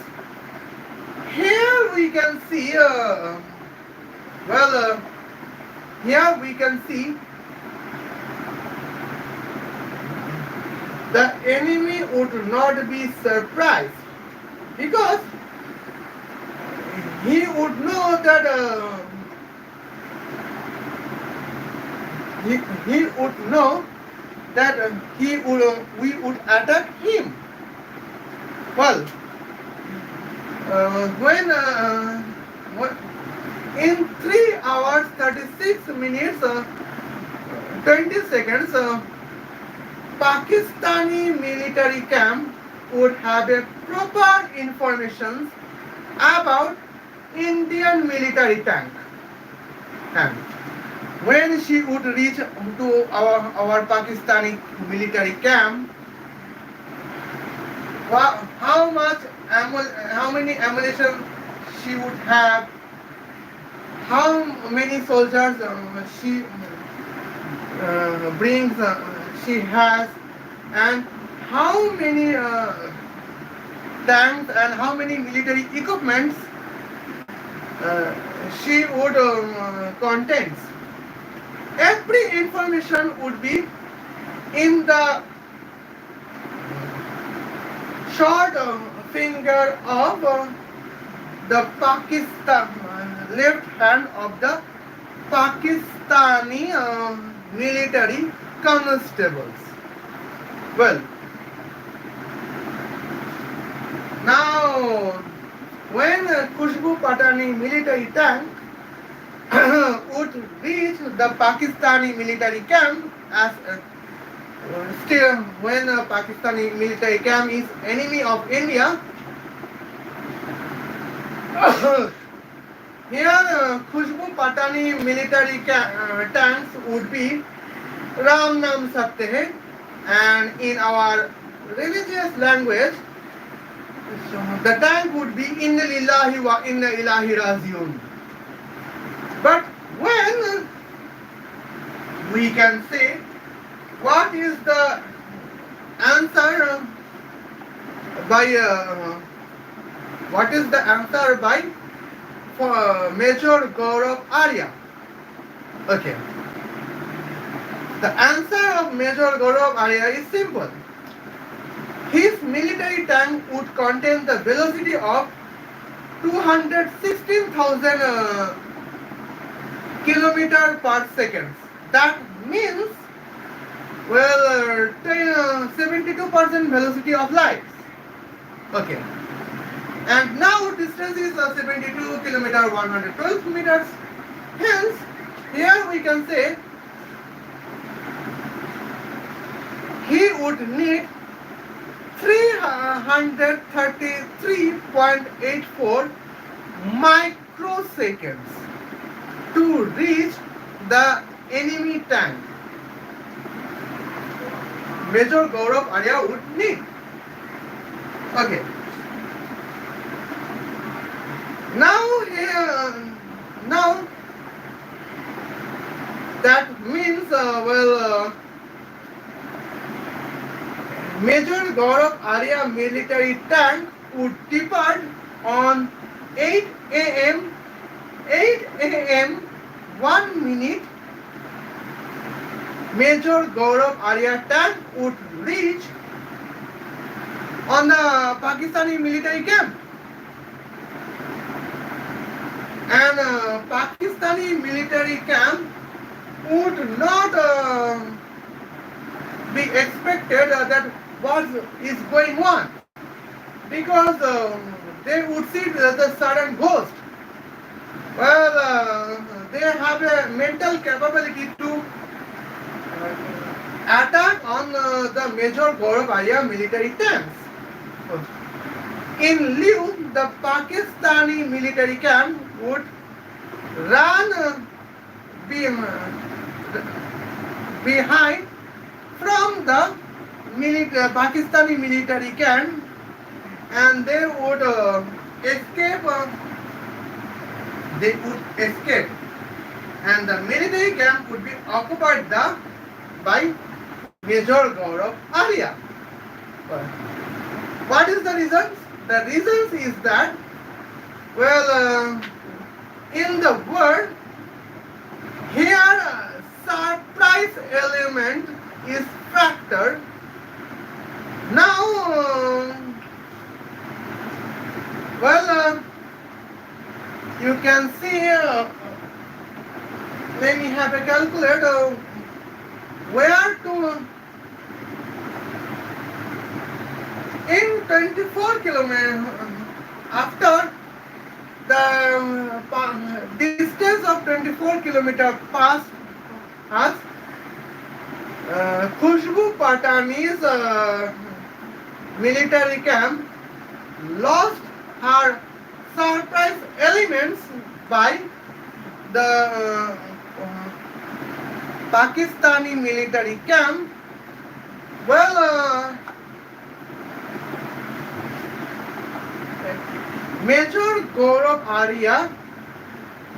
Here we can see here we can see the enemy would not be surprised because he would know that he would know that we would attack him. Well, when in 3 hours 36 minutes 20 seconds Pakistani military camp would have a proper information about Indian military tank. And when she would reach to our Pakistani military camp, how many ammunition she would have, how many soldiers she brings, she has, and how many tanks and how many military equipments she would contains. Every information would be in the short finger of the Pakistan, left hand of the Pakistani military constables. Well, now when Khushboo Patani military tank would reach the Pakistani military camp, as still when Pakistani military camp is enemy of India, here Khushboo Patani military tanks would be Ram Nam Satya Hai, and in our religious language, the tank would be Inna Lillahi wa Inna Ilahi Rajiun. But when we can say what is the answer by Major Gaurav Arya? Okay. The answer of Major Gaurav Arya is simple. His military tank would contain the velocity of 216,000 kilometer per second. That means, well, 72% velocity of light. Okay. And now distance is 72 kilometer, 112 meters. Hence, here we can say he would need 333.84 microseconds to reach the enemy tank. Major Gaurav Arya would need. Okay. Now that means Major Gaurav Arya military tank would depart on 8 a.m. 1 minute. Major Gaurav Arya tank would reach on the Pakistani military camp. And Pakistani military camp would not be expected that what is going on, because they would see the sudden ghost. Well, they have a mental capability to attack on the Major Gaurav Arya military tanks. In lieu, the Pakistani military camp would run behind from the Pakistani military camp, and they would escape. And the military camp would be occupied by Major Gaurav Arya. What is the reason? The reason is that, well, in the world, here surprise element is factor. Now, you can see here, let me have a calculator, where to, in 24 kilometers, after the distance of 24 kilometers past us, Khushboo Patani's military camp lost her surprise elements by the Pakistani military camp. Well, Major Gaurav Arya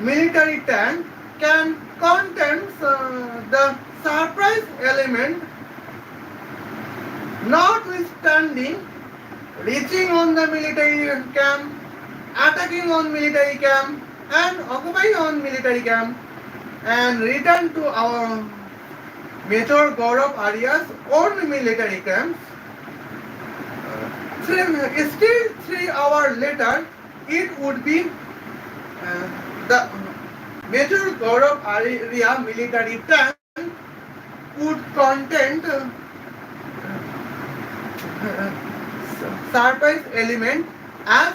military tank can contain the surprise element, notwithstanding reaching on the military camp, attacking on military camp, and occupying on military camp, and return to our Major Gaurav Arya's own military camps. Still 3 hours later, it would be the Major Gaurav Arya military tank would contain surprise element as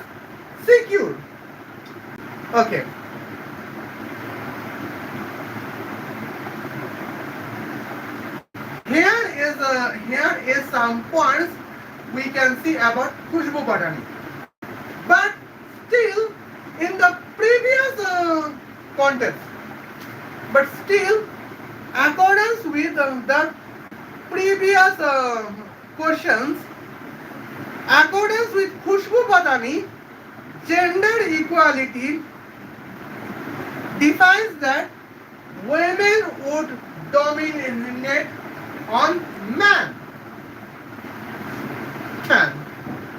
secure. Okay. Here is some points we can see about Khushboo Patani. But still, in the previous context, but still, accordance with the previous questions, accordance with Khushboo Patani, gender equality defines that women would dominate on man.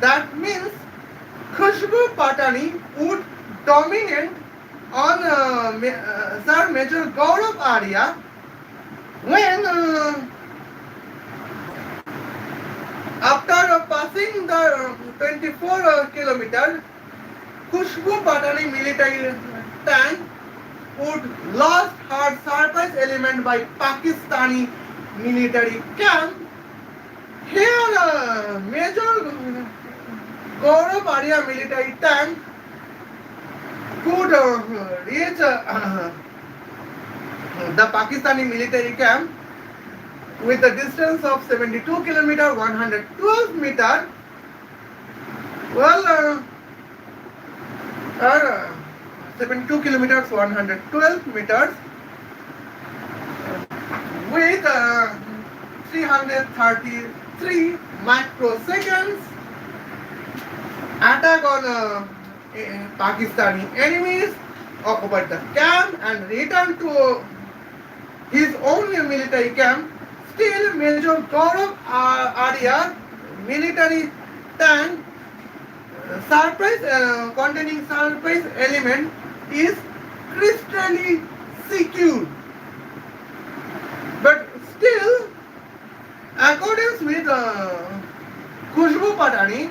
That means Khushboo Patani would dominate on Sir Major Gaurav Arya when after passing the 24 kilometer, Khushboo Patani military tank would lost her surprise element by Pakistani military camp. Here, Major Gaurav Arya military tank could reach the Pakistani military camp with a distance of 72 km, 112 meter. Well, 72 kilometers, 112 meters with 333 microseconds attack on Pakistani enemies, occupied the camp and returned to his own military camp. Still, Major Gaurav Arya military tank containing surprise element is crystally secure. But still, accordance with Khushboo Patani,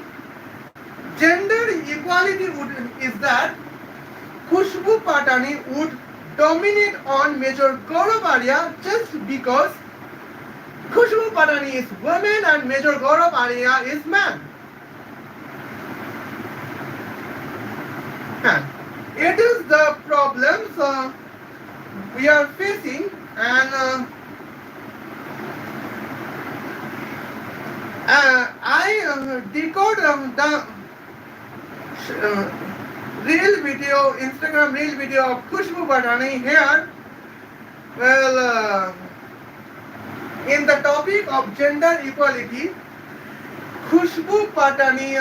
gender equality is that Khushboo Patani would dominate on Major Gaurav Arya just because Khushboo Patani is woman and Major Gaurav Arya is man. And it is the problems we are facing, and I decode the real video, Instagram real video of Khushboo Patani here. Well, in the topic of gender equality, Khushboo Patani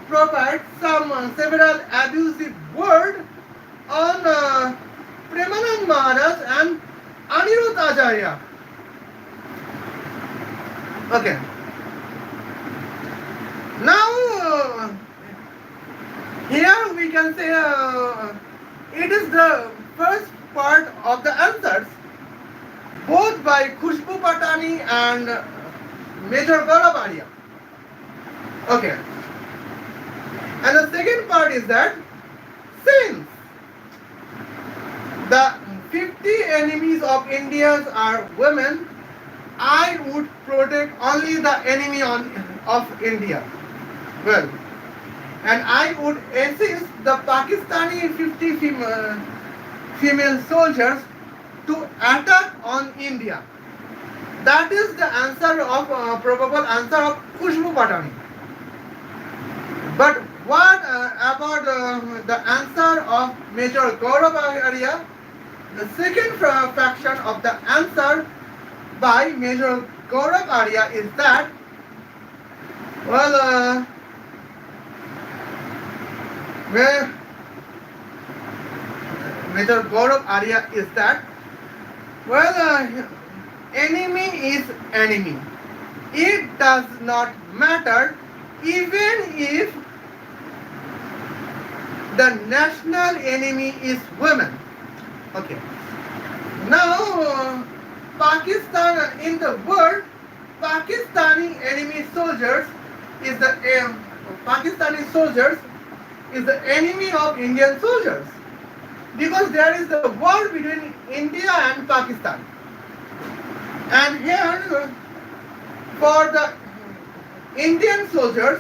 provides several abusive words on Premanand Maharaj and Anirudh Acharya. Okay. Now, here we can say it is the first part of the answers, both by Khushboo Patani and Major Gaurav Arya. Okay. And the second part is that since the 50 enemies of India are women, I would protect only the enemy of India. Well, and I would assist the Pakistani 50 female soldiers to attack on India. That is the answer of probable answer of Khushboo Patani. But what about the answer of Major Gaurav Arya? The second fraction of the answer by Major Gaurav Arya is that, well, where Major Gaurav Arya is that, well, enemy is enemy. It does not matter even if the national enemy is women. Okay. Now, Pakistan in the world, Pakistani enemy soldiers is the Pakistani soldiers is the enemy of Indian soldiers, because there is a war between India and Pakistan. And here, for the Indian soldiers,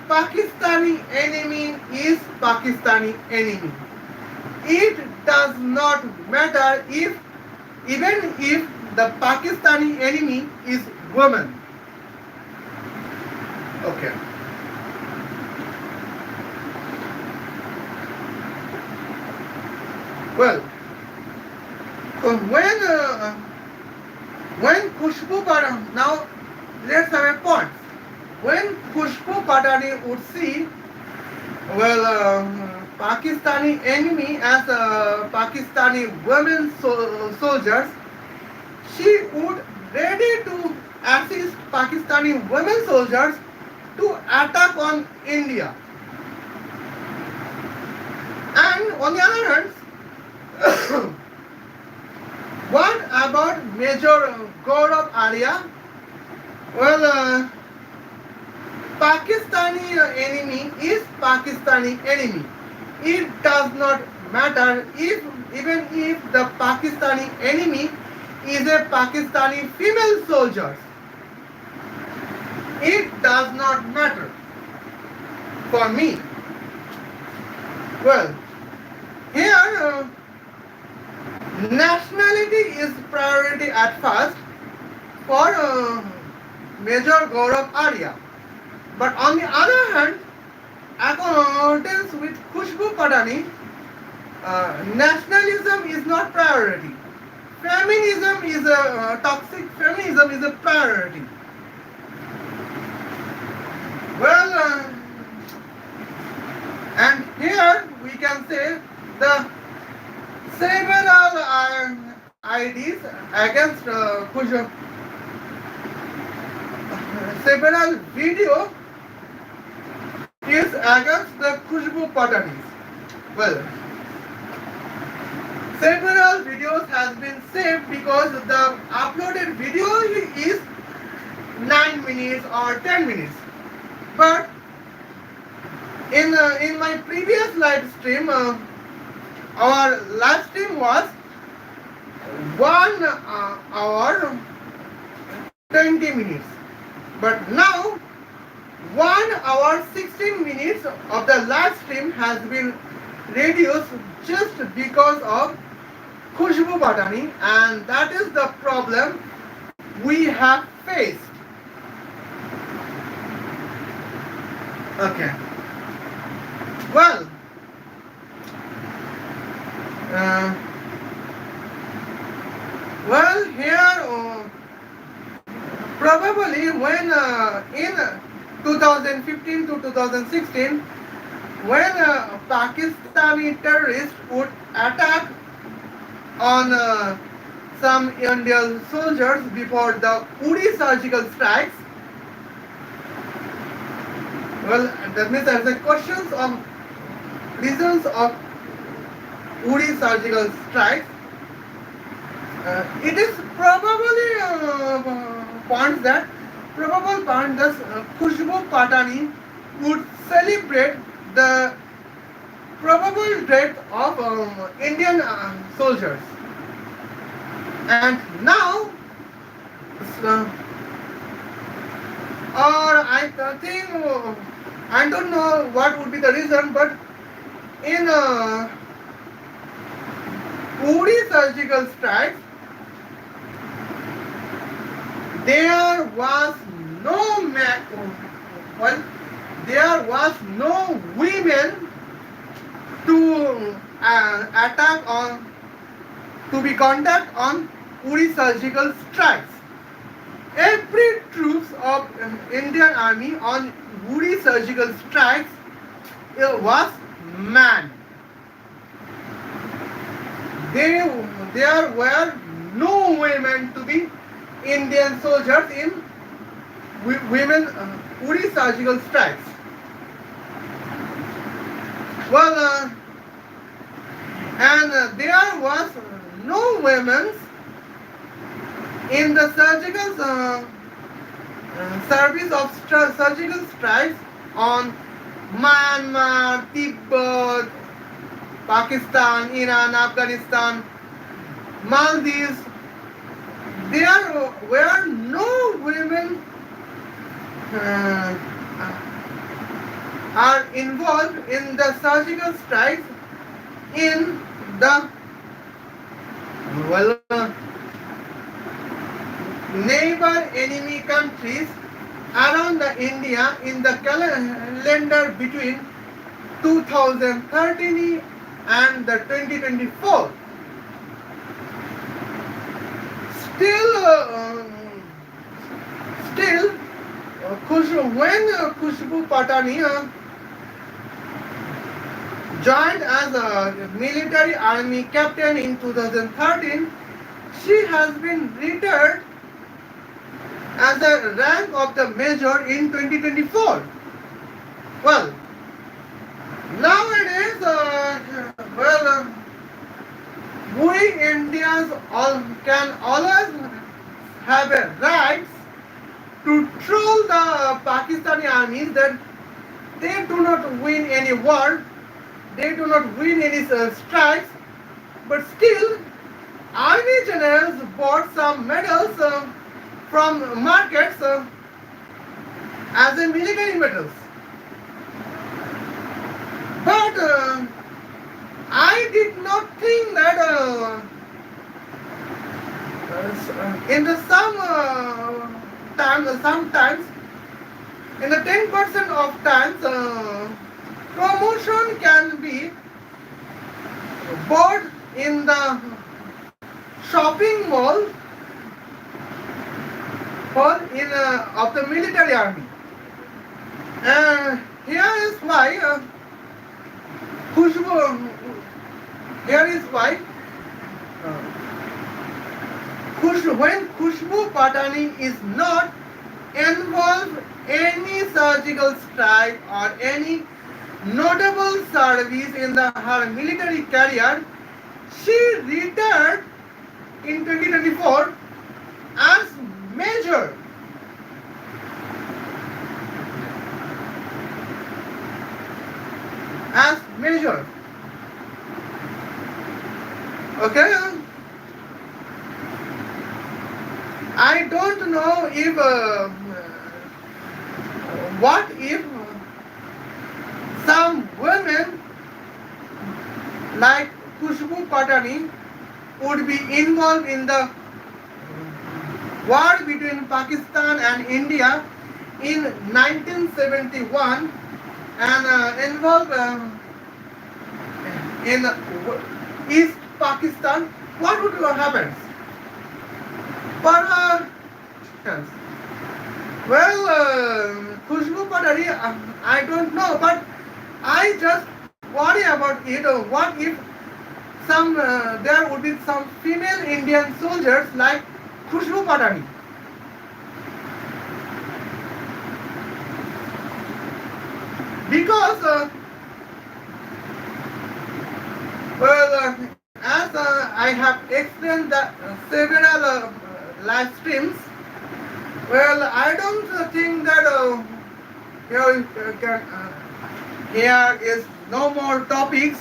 Pakistani enemy is Pakistani enemy. It does not matter if, even if the Pakistani enemy is woman. Okay. Well, when Khushboo Patani, now let's have a point. When Khushboo Patani would see, well, Pakistani enemy as Pakistani women soldiers, she would ready to assist Pakistani women soldiers to attack on India. And on the other hand, what about Major Gaurav Arya? Well, Pakistani enemy is Pakistani enemy. It does not matter if, even if the Pakistani enemy is a Pakistani female soldier. It does not matter for me. Well, here nationality is priority at first for Major Gaurav Arya. But on the other hand, accordance with Khushboo Patani, nationalism is not priority. Feminism is a toxic feminism is a priority. Well, and here we can say the several IDs against Khushboo, several video is against the Khushboo Patanis. Well, several videos has been saved because the uploaded video is 9 minutes or 10 minutes. But in my previous live stream, our live stream was 1 hour 20 minutes. But now 1 hour 16 minutes of the live stream has been reduced just because of Khushboo Patani, and that is the problem we have faced. Okay. Well, here probably when in 2015 to 2016, when Pakistani terrorists would attack on some Indian soldiers before the Uri surgical strikes. Well, that means there is a questions of reasons of Uri surgical strikes. It is probably point that Khushboo Patani would celebrate the probable death of Indian soldiers. And now, or I think, I don't know what would be the reason, but in Uri surgical strikes, there was no there was no women to attack on, to be conduct on Uri surgical strikes. Every troops of Indian army on Uri surgical strikes was man. They, there were no women to be Indian soldiers in women Uri surgical strikes. Well, and there was no women in the surgical service of surgical strikes on Myanmar, Tibet, Pakistan, Iran, Afghanistan, Maldives. There were no women uh, are involved in the surgical strikes in the well, neighbor enemy countries around the India in the calendar between 2013 and the 2024. Still, when Khushboo Patani joined as a military army captain in 2013, she has been retired as a rank of the major in 2024. Well, nowadays, we Indians all can always have a right to troll the Pakistani armies that they do not win any war, they do not win any strikes, but still army generals bought some medals from markets as a military medals. But I did not think that in the sometimes in the 10% of times promotion can be bought in the shopping mall or in of the military army. Here is why Khushboo. Here is why when Khushboo Patani is not involved any surgical strike or any notable service in her military career, she retired in 2024 as major. As major. Okay. I don't know if what if some women like Khushboo Patani would be involved in the war between Pakistan and India in 1971 and involved in East Pakistan, what would happen? Perhaps. Well, Khushboo Patani, I don't know, but I just worry about it. What if some there would be some female Indian soldiers like Khushboo Patani? Because as I have explained the several live streams, well, I don't think that here is no more topics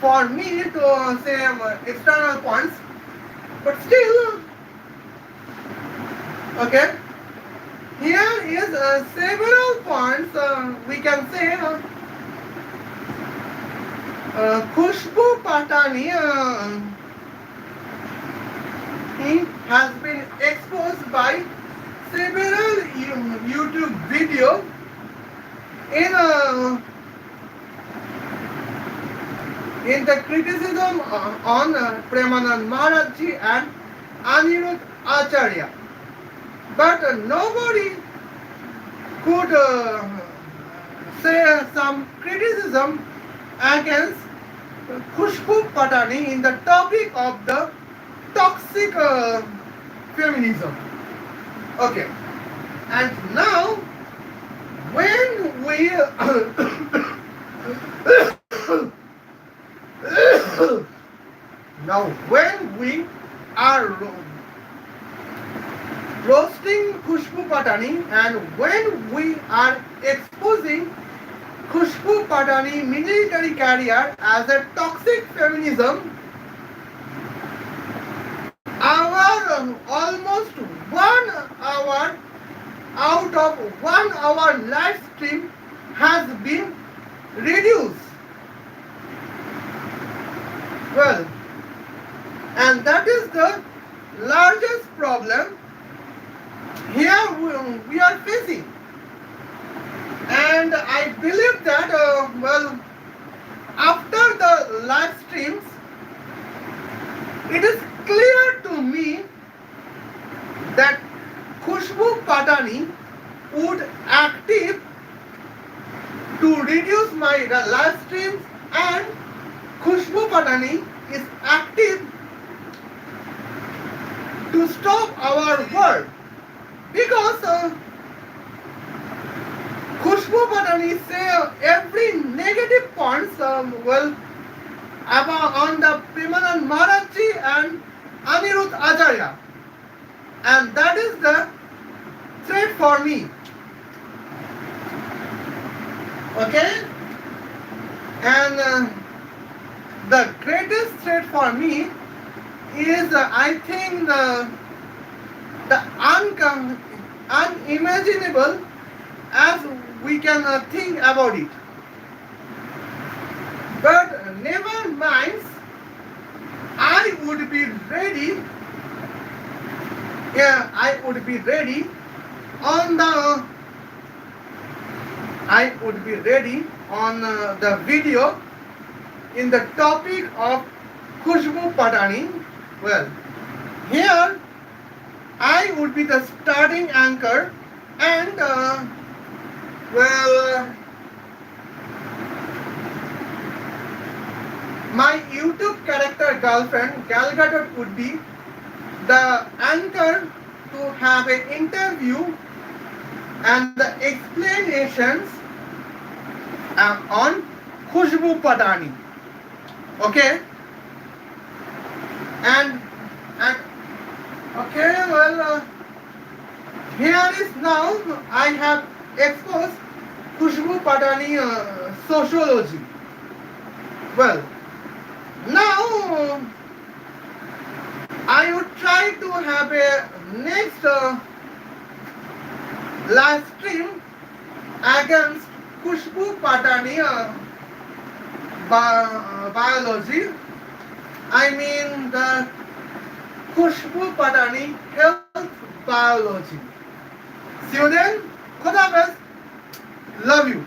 for me to say external points, but still, okay, here is several points we can say. Khushboo Patani he has been exposed by several YouTube videos in in the criticism on Premanand Maharajji and Anirudh Acharya. But nobody could say some criticism against Khushboo Patani in the topic of the toxic feminism. Okay, and now when we now when we are roasting Khushboo Patani and when we are exposing Khushboo Patani military career as a toxic feminism, our almost 1 hour out of 1 hour live stream has been reduced. Well, and that is the largest problem here we are facing. And I believe that, after the live streams, it is clear to me that Khushboo Patani would active to reduce my live streams, and Khushboo Patani is active to stop our work, because Khushboo Patani say every negative points about on the Premanand Maharajji and Anirudh Acharya, and that is the threat for me. Okay, and the greatest threat for me is I think the unimaginable as we can think about it. But never mind, I would be ready. Yeah, I would be ready on the. I would be ready on the video in the topic of Khushboo Patani. Well, here I would be the starting anchor, and my YouTube character girlfriend Gal Gadot would be the anchor to have an interview and the explanations on Khushboo Patani. Okay, and okay, here is now I have exposed Khushboo Patani sociology. Well, now I would try to have a next live stream against Khushboo Patani biology. I mean the Khushboo Patani health biology. See you then. Khuda Hafiz. Love you.